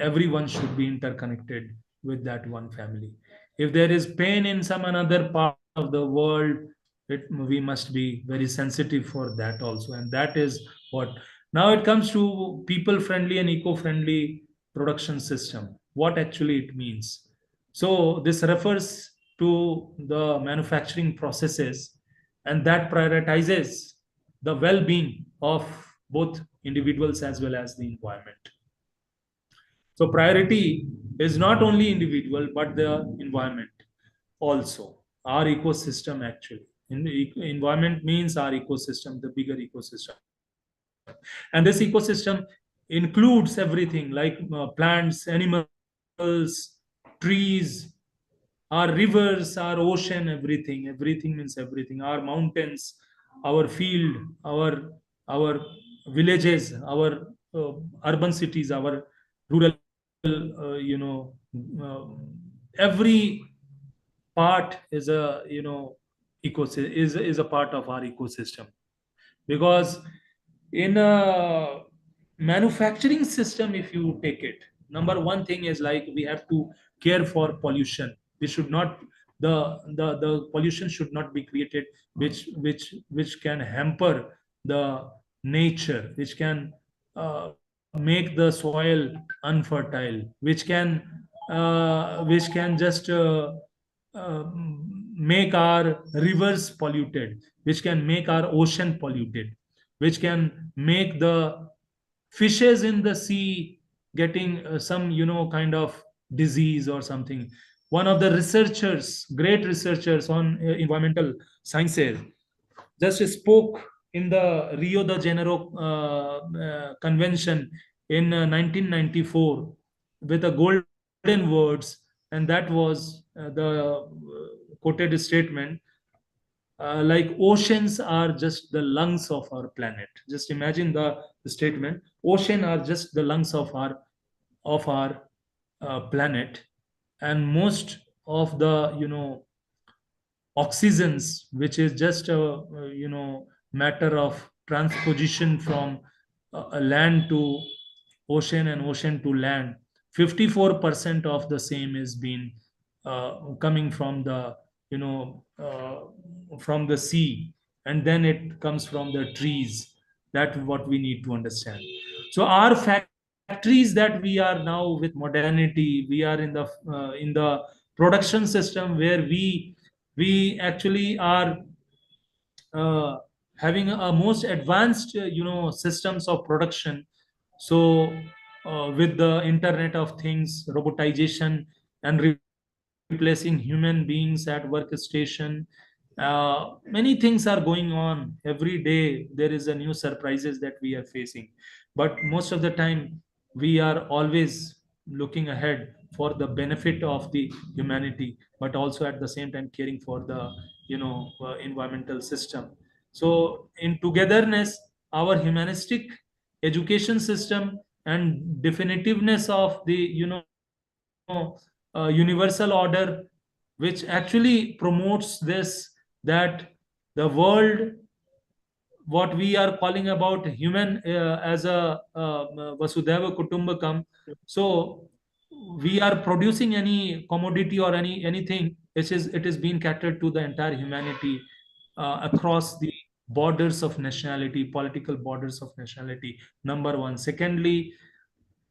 everyone should be interconnected with that one family. If there is pain in some another part of the world, we must be very sensitive for that also. And that is what, now it comes to people friendly and eco friendly production system, what actually it means. So this refers to the manufacturing processes, and that prioritizes the well being of both individuals as well as the environment. So priority is not only individual but the environment also, our ecosystem actually. In the environment means our ecosystem, the bigger ecosystem, and this ecosystem includes everything like plants, animals, trees, our rivers, our ocean, everything. Everything means everything. Our mountains, our field, our villages, our urban cities, our rural, uh, every part is a ecosystem, is a part of our ecosystem. Because in a manufacturing system, if you take it, number one thing is like we have to care for pollution. We should not, the pollution should not be created which can hamper the nature, which can make the soil unfertile, which can just uh, make our rivers polluted, which can make our ocean polluted, which can make the fishes in the sea getting some kind of disease or something. One of the researchers, great researchers on environmental sciences, just spoke in the Rio de Janeiro convention in 1994 with a golden words, and that was the quoted statement, like oceans are just the lungs of our planet. Just imagine the statement: ocean are just the lungs of our planet, and most of the oxygens, which is just a matter of transposition from a land to ocean and ocean to land. 54% of the same is being coming from the from the sea, and then it comes from the trees. That's what we need to understand. So our factories that we are now with modernity, we are in the production system where we actually are uh, having a most advanced systems of production. So with the internet of things, robotization, and replacing human beings at workstation, many things are going on every day. There is a new surprises that we are facing, but most of the time we are always looking ahead for the benefit of the humanity, but also at the same time caring for the environmental system. So in togetherness, our humanistic education system and definitiveness of the universal order, which actually promotes this, that the world, what we are calling about human as a vasudhaiva kutumbakam. So we are producing any commodity or anything, it is being catered to the entire humanity across the borders of nationality, political borders of nationality. Number one. Secondly,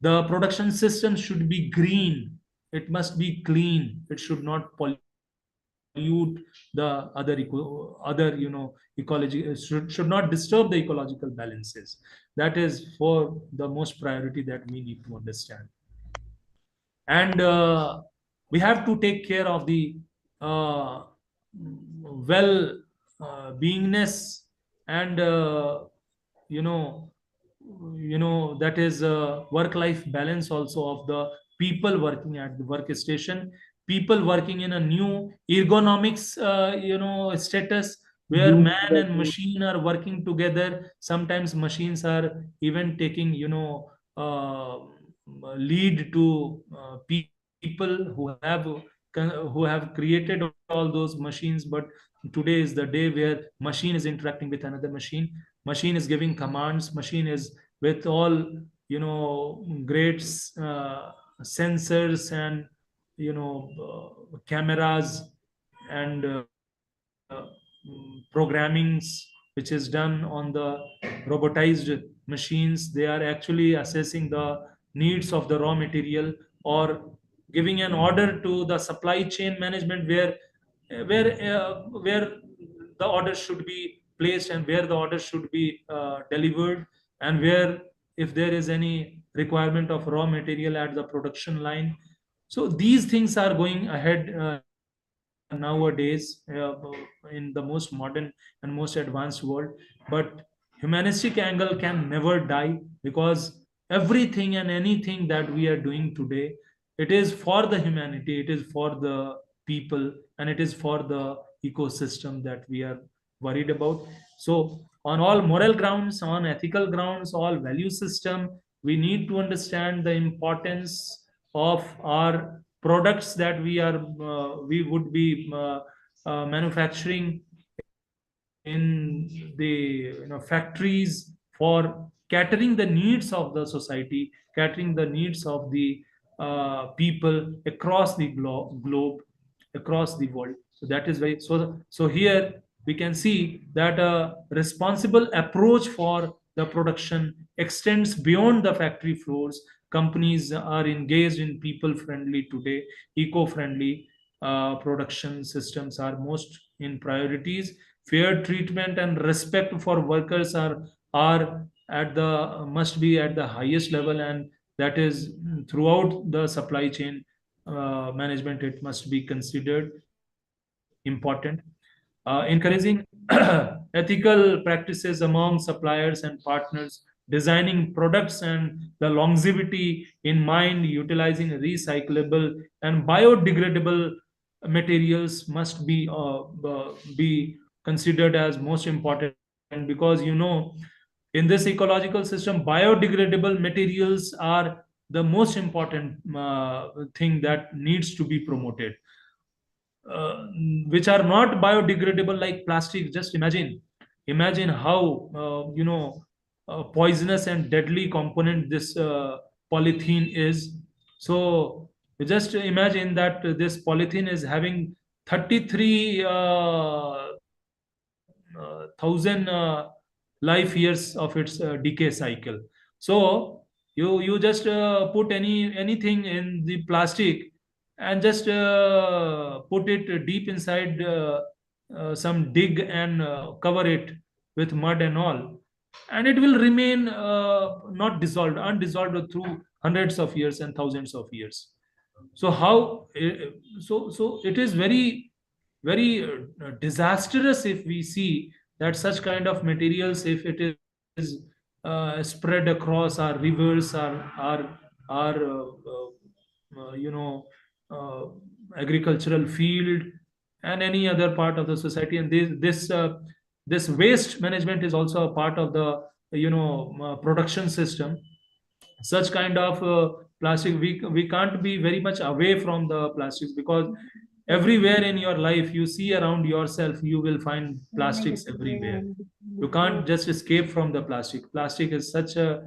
the production system should be green, it must be clean, it should not pollute the other ecology, should not disturb the ecological balances. That is for the most priority that we need to understand. And we have to take care of the well beingness, and you know that is work life balance also of the people working at the workstation. people working in a new ergonomics, status, where man and machine are working together. Sometimes machines are even taking, lead to people who have created all those machines. But today is the day where machine is interacting with another machine is giving commands, machine is with all, great sensors and, cameras and programmings, which is done on the robotized machines. They are actually assessing the needs of the raw material, or giving an order to the supply chain management, where the order should be placed and where the order should be delivered, and where, if there is any requirement of raw material at the production line. So these things are going ahead nowadays, in the most modern and most advanced world. But humanistic angle can never die, because everything and anything that we are doing today, it is for the humanity, it is for the people, and it is for the ecosystem that we are worried about. So on all moral grounds, on ethical grounds, all value system, we need to understand the importance of our products that we would be manufacturing in the, factories, for catering the needs of the society, catering the needs of the people across the globe, across the world. So that is very, so here we can see that a responsible approach for the production extends beyond the factory floors. Companies are engaged in people friendly today, eco friendly production systems are most in priorities. Fair treatment and respect for workers are at the must be at the highest level, and that is throughout the supply chain management, it must be considered important. Encouraging ethical practices among suppliers and partners, designing products and the longevity in mind, utilizing recyclable and biodegradable materials must be considered as most important, because, in this ecological system, biodegradable materials are the most important thing that needs to be promoted, uh, which are not biodegradable like plastic. Just imagine how, poisonous and deadly component this polythene is. So just imagine that this polythene is having 33 thousand life years of its decay cycle. So you just put anything in the plastic, and just put it deep inside some dig, and cover it with mud and all, and it will remain not dissolved, undissolved through hundreds of years and thousands of years. So how, so it is very disastrous if we see that such kind of materials, if it is spread across our rivers, our uh, agricultural field, and any other part of the society. And this waste management is also a part of the, production system. Such kind of plastic, we can't be very much away from the plastics, because everywhere in your life you see around yourself, you will find plastics everywhere. You can't just escape from the plastic is uh,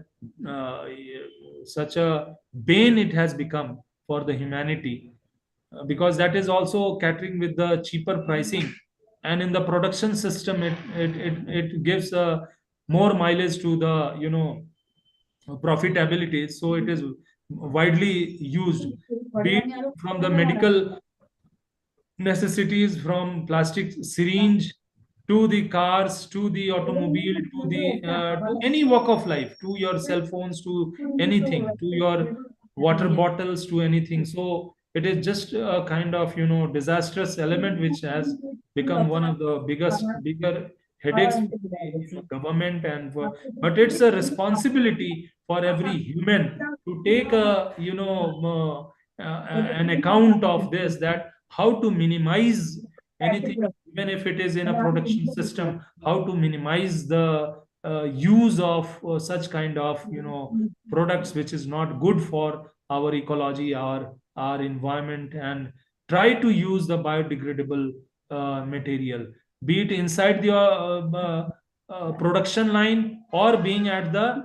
such a bane it has become for the humanity, because that is also catering with the cheaper pricing, and in the production system it gives more mileage to the, profitability. So it is widely used, be it from the medical necessities, from plastic syringe to the cars, to the automobile, to any walk of life, to your cell phones, to anything, to your water bottles, to anything. So it is just a kind of, disastrous element which has become one of the bigger headaches for the, government, and for, but it's a responsibility for every human to take a, an account of this, that how to minimize anything, even if it is in a production system, how to minimize the use of such kind of products which is not good for our ecology, our environment, and try to use the biodegradable material, be it inside the production line or being at the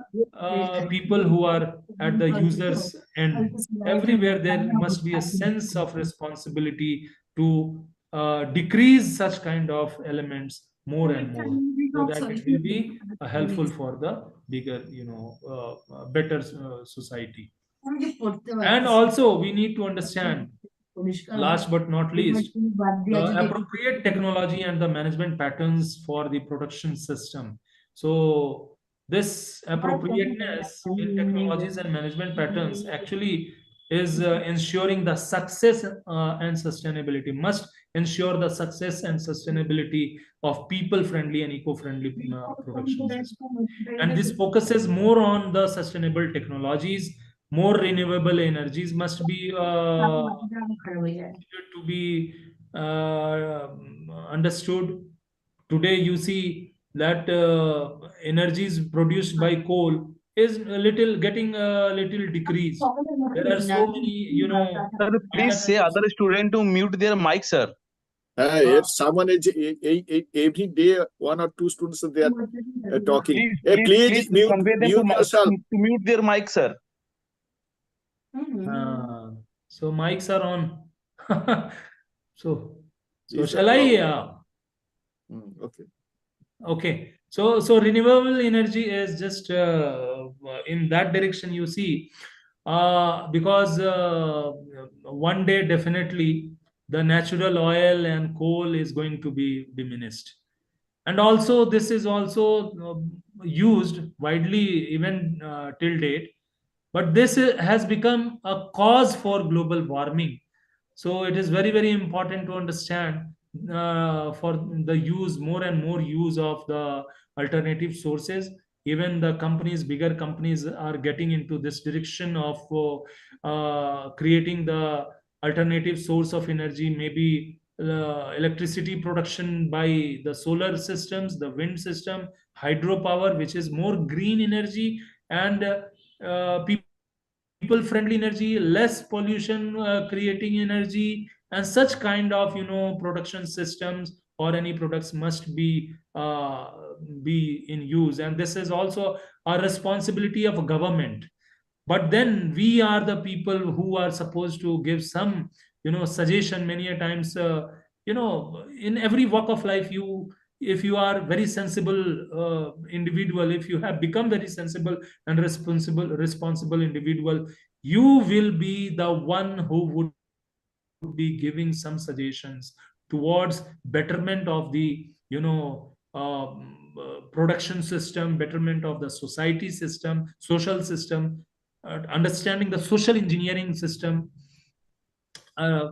people who are at the users end. Everywhere there must be a sense of responsibility to decrease such kind of elements more and more, so that it will be helpful for the bigger, better society. And also we need to understand, last but not least, the appropriate technology and the management patterns for the production system. So this appropriateness in technologies and management patterns actually is ensuring the success and sustainability, must ensure the success and sustainability of people friendly and eco-friendly production system. And this focuses more on the sustainable technologies, more renewable energies must be to be understood. Today you see that energies produced by coal is a little getting a little decreased. There are so many, Sir, please say alternatives. other student to mute their mic, sir. If someone is every day, one or two students they are talking. Please convey them mute yourself. to mute their mic, sir. So mics are on. so Is shall that I? Okay. Okay. So renewable energy is just in that direction, you see, because one day definitely the natural oil and coal is going to be diminished, and also this is also used widely even till date, but this has become a cause for global warming. So it is very, very important to understand for the use, more and more use of the alternative sources. Even the companies, bigger companies, are getting into this direction of creating the alternative source of energy, maybe electricity production by the solar systems, the wind system, hydropower, which is more green energy, and people friendly energy, less pollution creating energy, and such kind of production systems or any products must be in use. And this is also a responsibility of government, but then we are the people who are supposed to give some suggestion. Many a times in every walk of life, if you are very sensible individual, if you have become very sensible and responsible individual, you will be the one who would be giving some suggestions towards betterment of the production system, betterment of the society system, social system, understanding the social engineering system,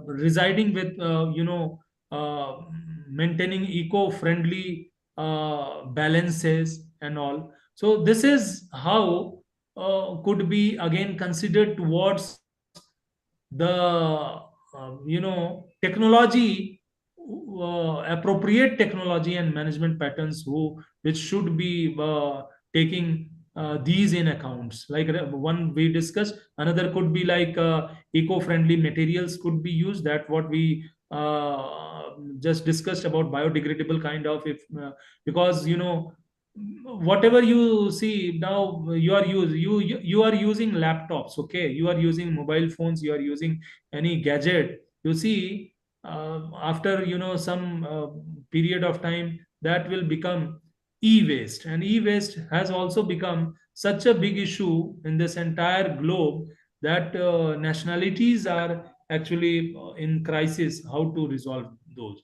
residing with uh, maintaining eco-friendly balances and all. So this is how could be again considered towards the technology, appropriate technology and management patterns which should be taking these in accounts. Like one we discussed, another could be like eco-friendly materials could be used, that what we just discussed about biodegradable kind of, if because whatever you see now, you are using laptops, okay, you are using mobile phones, you are using any gadget, you see, after some period of time, that will become e-waste, and e-waste has also become such a big issue in this entire globe, that nationalities are actually in crisis how to resolve those.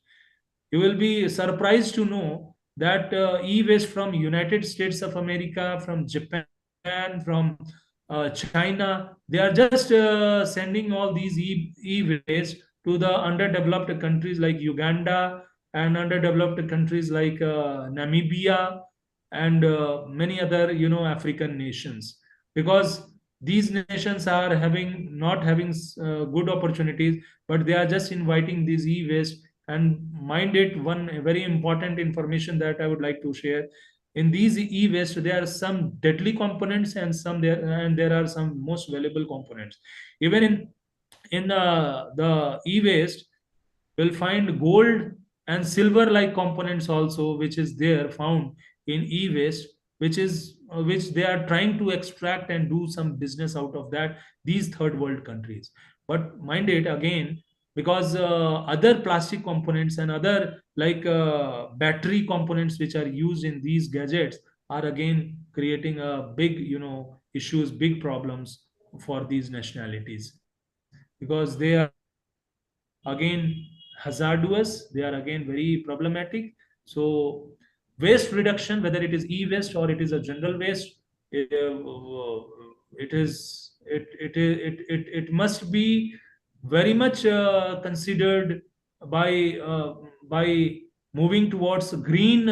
You will be surprised to know that e-waste from United States of America, from Japan, from China, they are just sending all these e-waste to the underdeveloped countries like Uganda, and underdeveloped countries like Namibia, and many other African nations, because these nations are not having good opportunities, but they are just inviting these e-waste. And mind it, one very important information that I would like to share: in these e-waste there are some deadly components and there are some most valuable components. Even in the e-waste, will find gold and silver like components also, which is there found in e-waste, which they are trying to extract and do some business out of that, these third world countries. But mind it again, because other plastic components and other like battery components which are used in these gadgets are again creating a big issues, big problems for these nationalities, because they are again hazardous, they are again very problematic. So waste reduction, whether it is e-waste or it is a general waste, it must be very much considered by by moving towards green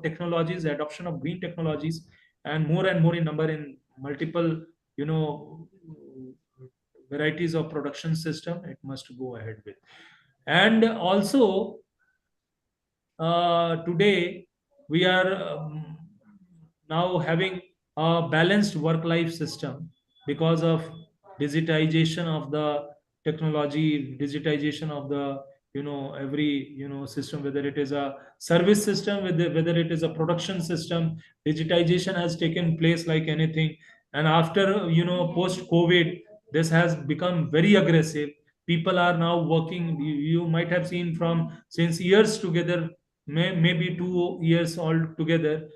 technologies, adoption of green technologies, and more in number in multiple you know varieties of production system it must go ahead with. And also today we are now having a balanced work life system because of digitization of the technology, digitization of the every system, whether it is a service system, whether it is a production system. Digitization has taken place like anything. And after post covid, this has become very aggressive. People are now working, you might have seen from since years together, maybe 2 years all together.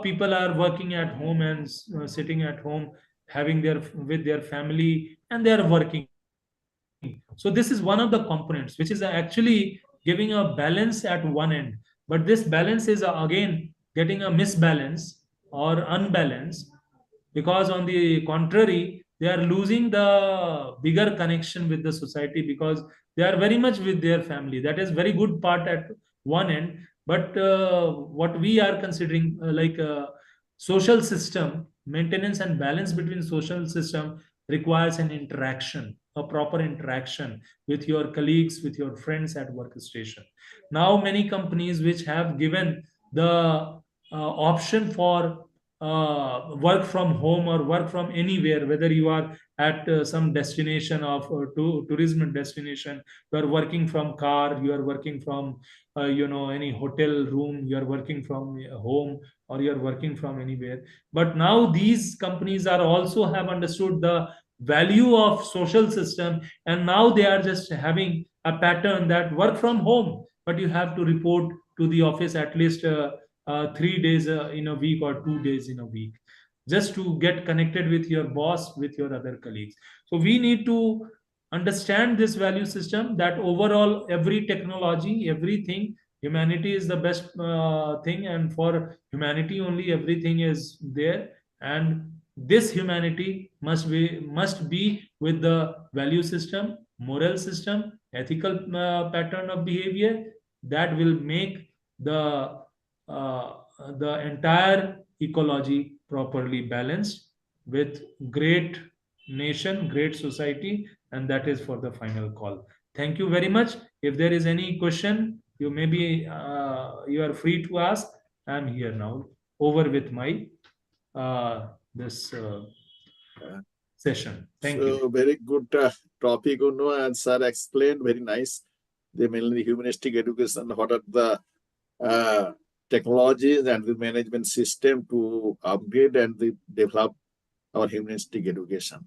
People are working at home and sitting at home, having their with their family, and they are working. So this is one of the components which is actually giving a balance at one end. But this balance is again getting a misbalance or unbalance, because on the contrary they are losing the bigger connection with the society, because they are very much with their family. That is very good part at one end. But what we are considering like social system maintenance and balance between social system requires an interaction, a proper interaction with your colleagues, with your friends at workstation. Now many companies which have given the option for work from home or work from anywhere, whether you are at some destination of tourism destination, you are working from car, you are working from any hotel room, you are working from home, or you are working from anywhere. But now these companies are also have understood the value of social system, and now they are just having a pattern that work from home, but you have to report to the office at least 3 days in a week or 2 days in a week, just to get connected with your boss, with your other colleagues. So we need to understand this value system, that overall every technology, everything, humanity is the best thing, and for humanity only everything is there. And this humanity must be with the value system, moral system, ethical pattern of behavior, that will make the uh, the entire ecology properly balanced with great nation, great society, and that is for the final call. Thank you very much. If there is any question, you may be you are free to ask. I'm here now. Over with my this session. Thank you. So very good topic, Uno, and sir explained very nice. The mainly humanistic education, what are the technologies and the management system to upgrade and develop our humanistic education.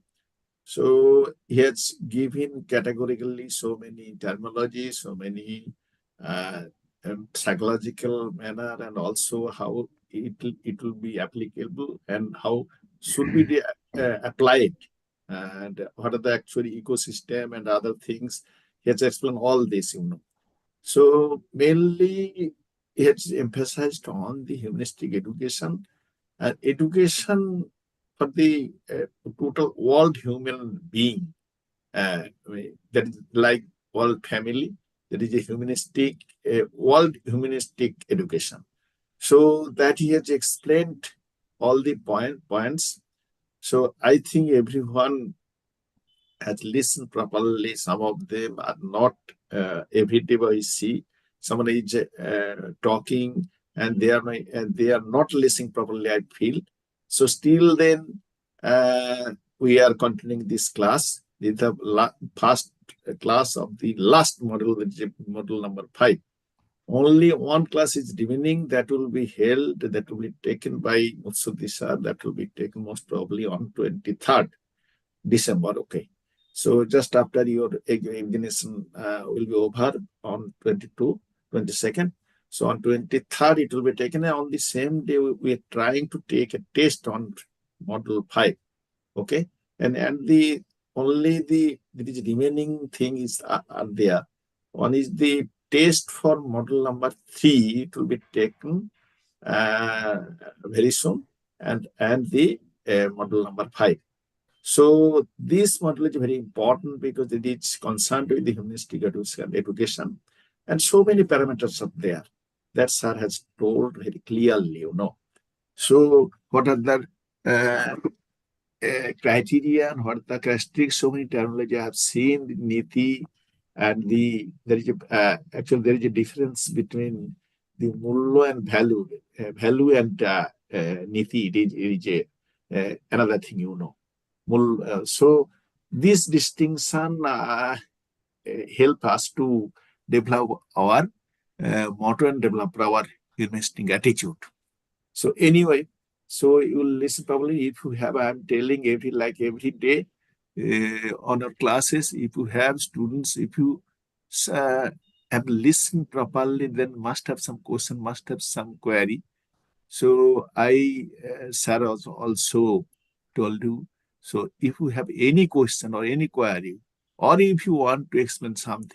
So he has given categorically so many terminologies, so many and psychological manner, and also how it will be applicable and how should be applied, and what are the actually ecosystem and other things. He has explained all this, So mainly he has emphasized on the humanistic education and education for the total world human being. That is like world family. That is a humanistic, world humanistic education. So that he has explained all the points. So I think everyone has listened properly. Some of them are not. Every day I see someone is talking and they are not listening properly, I feel. So still then we are continuing this class. This is the first class of the last module, which is module number 5. Only one class is remaining that will be held, that will be taken by Mutsudi sir, that will be taken most probably on 23rd December. Okay. So just after your examination will be over on 22nd. So on 23rd, it will be taken. And on the same day, we are trying to take a test on module 5. Okay. And the remaining thing is are there. One is the test for module number 3. It will be taken very soon, and the module number 5. So this module is very important because it is concerned with the humanistic education, and so many parameters are there that sir has told very clearly, So what are the criteria and what are the characteristics? So many terminology I have seen the Niti and there is a difference between the Mullo and value. Value and Niti, it is another thing, So this distinction help us to develop our motto and develop our humanistic attitude. So anyway, so you will listen probably if you have, I'm telling every day on our classes, if you have students, if you have listened properly, then must have some question, must have some query. So I, sir, also told you. So if you have any question or any query, or if you want to explain something,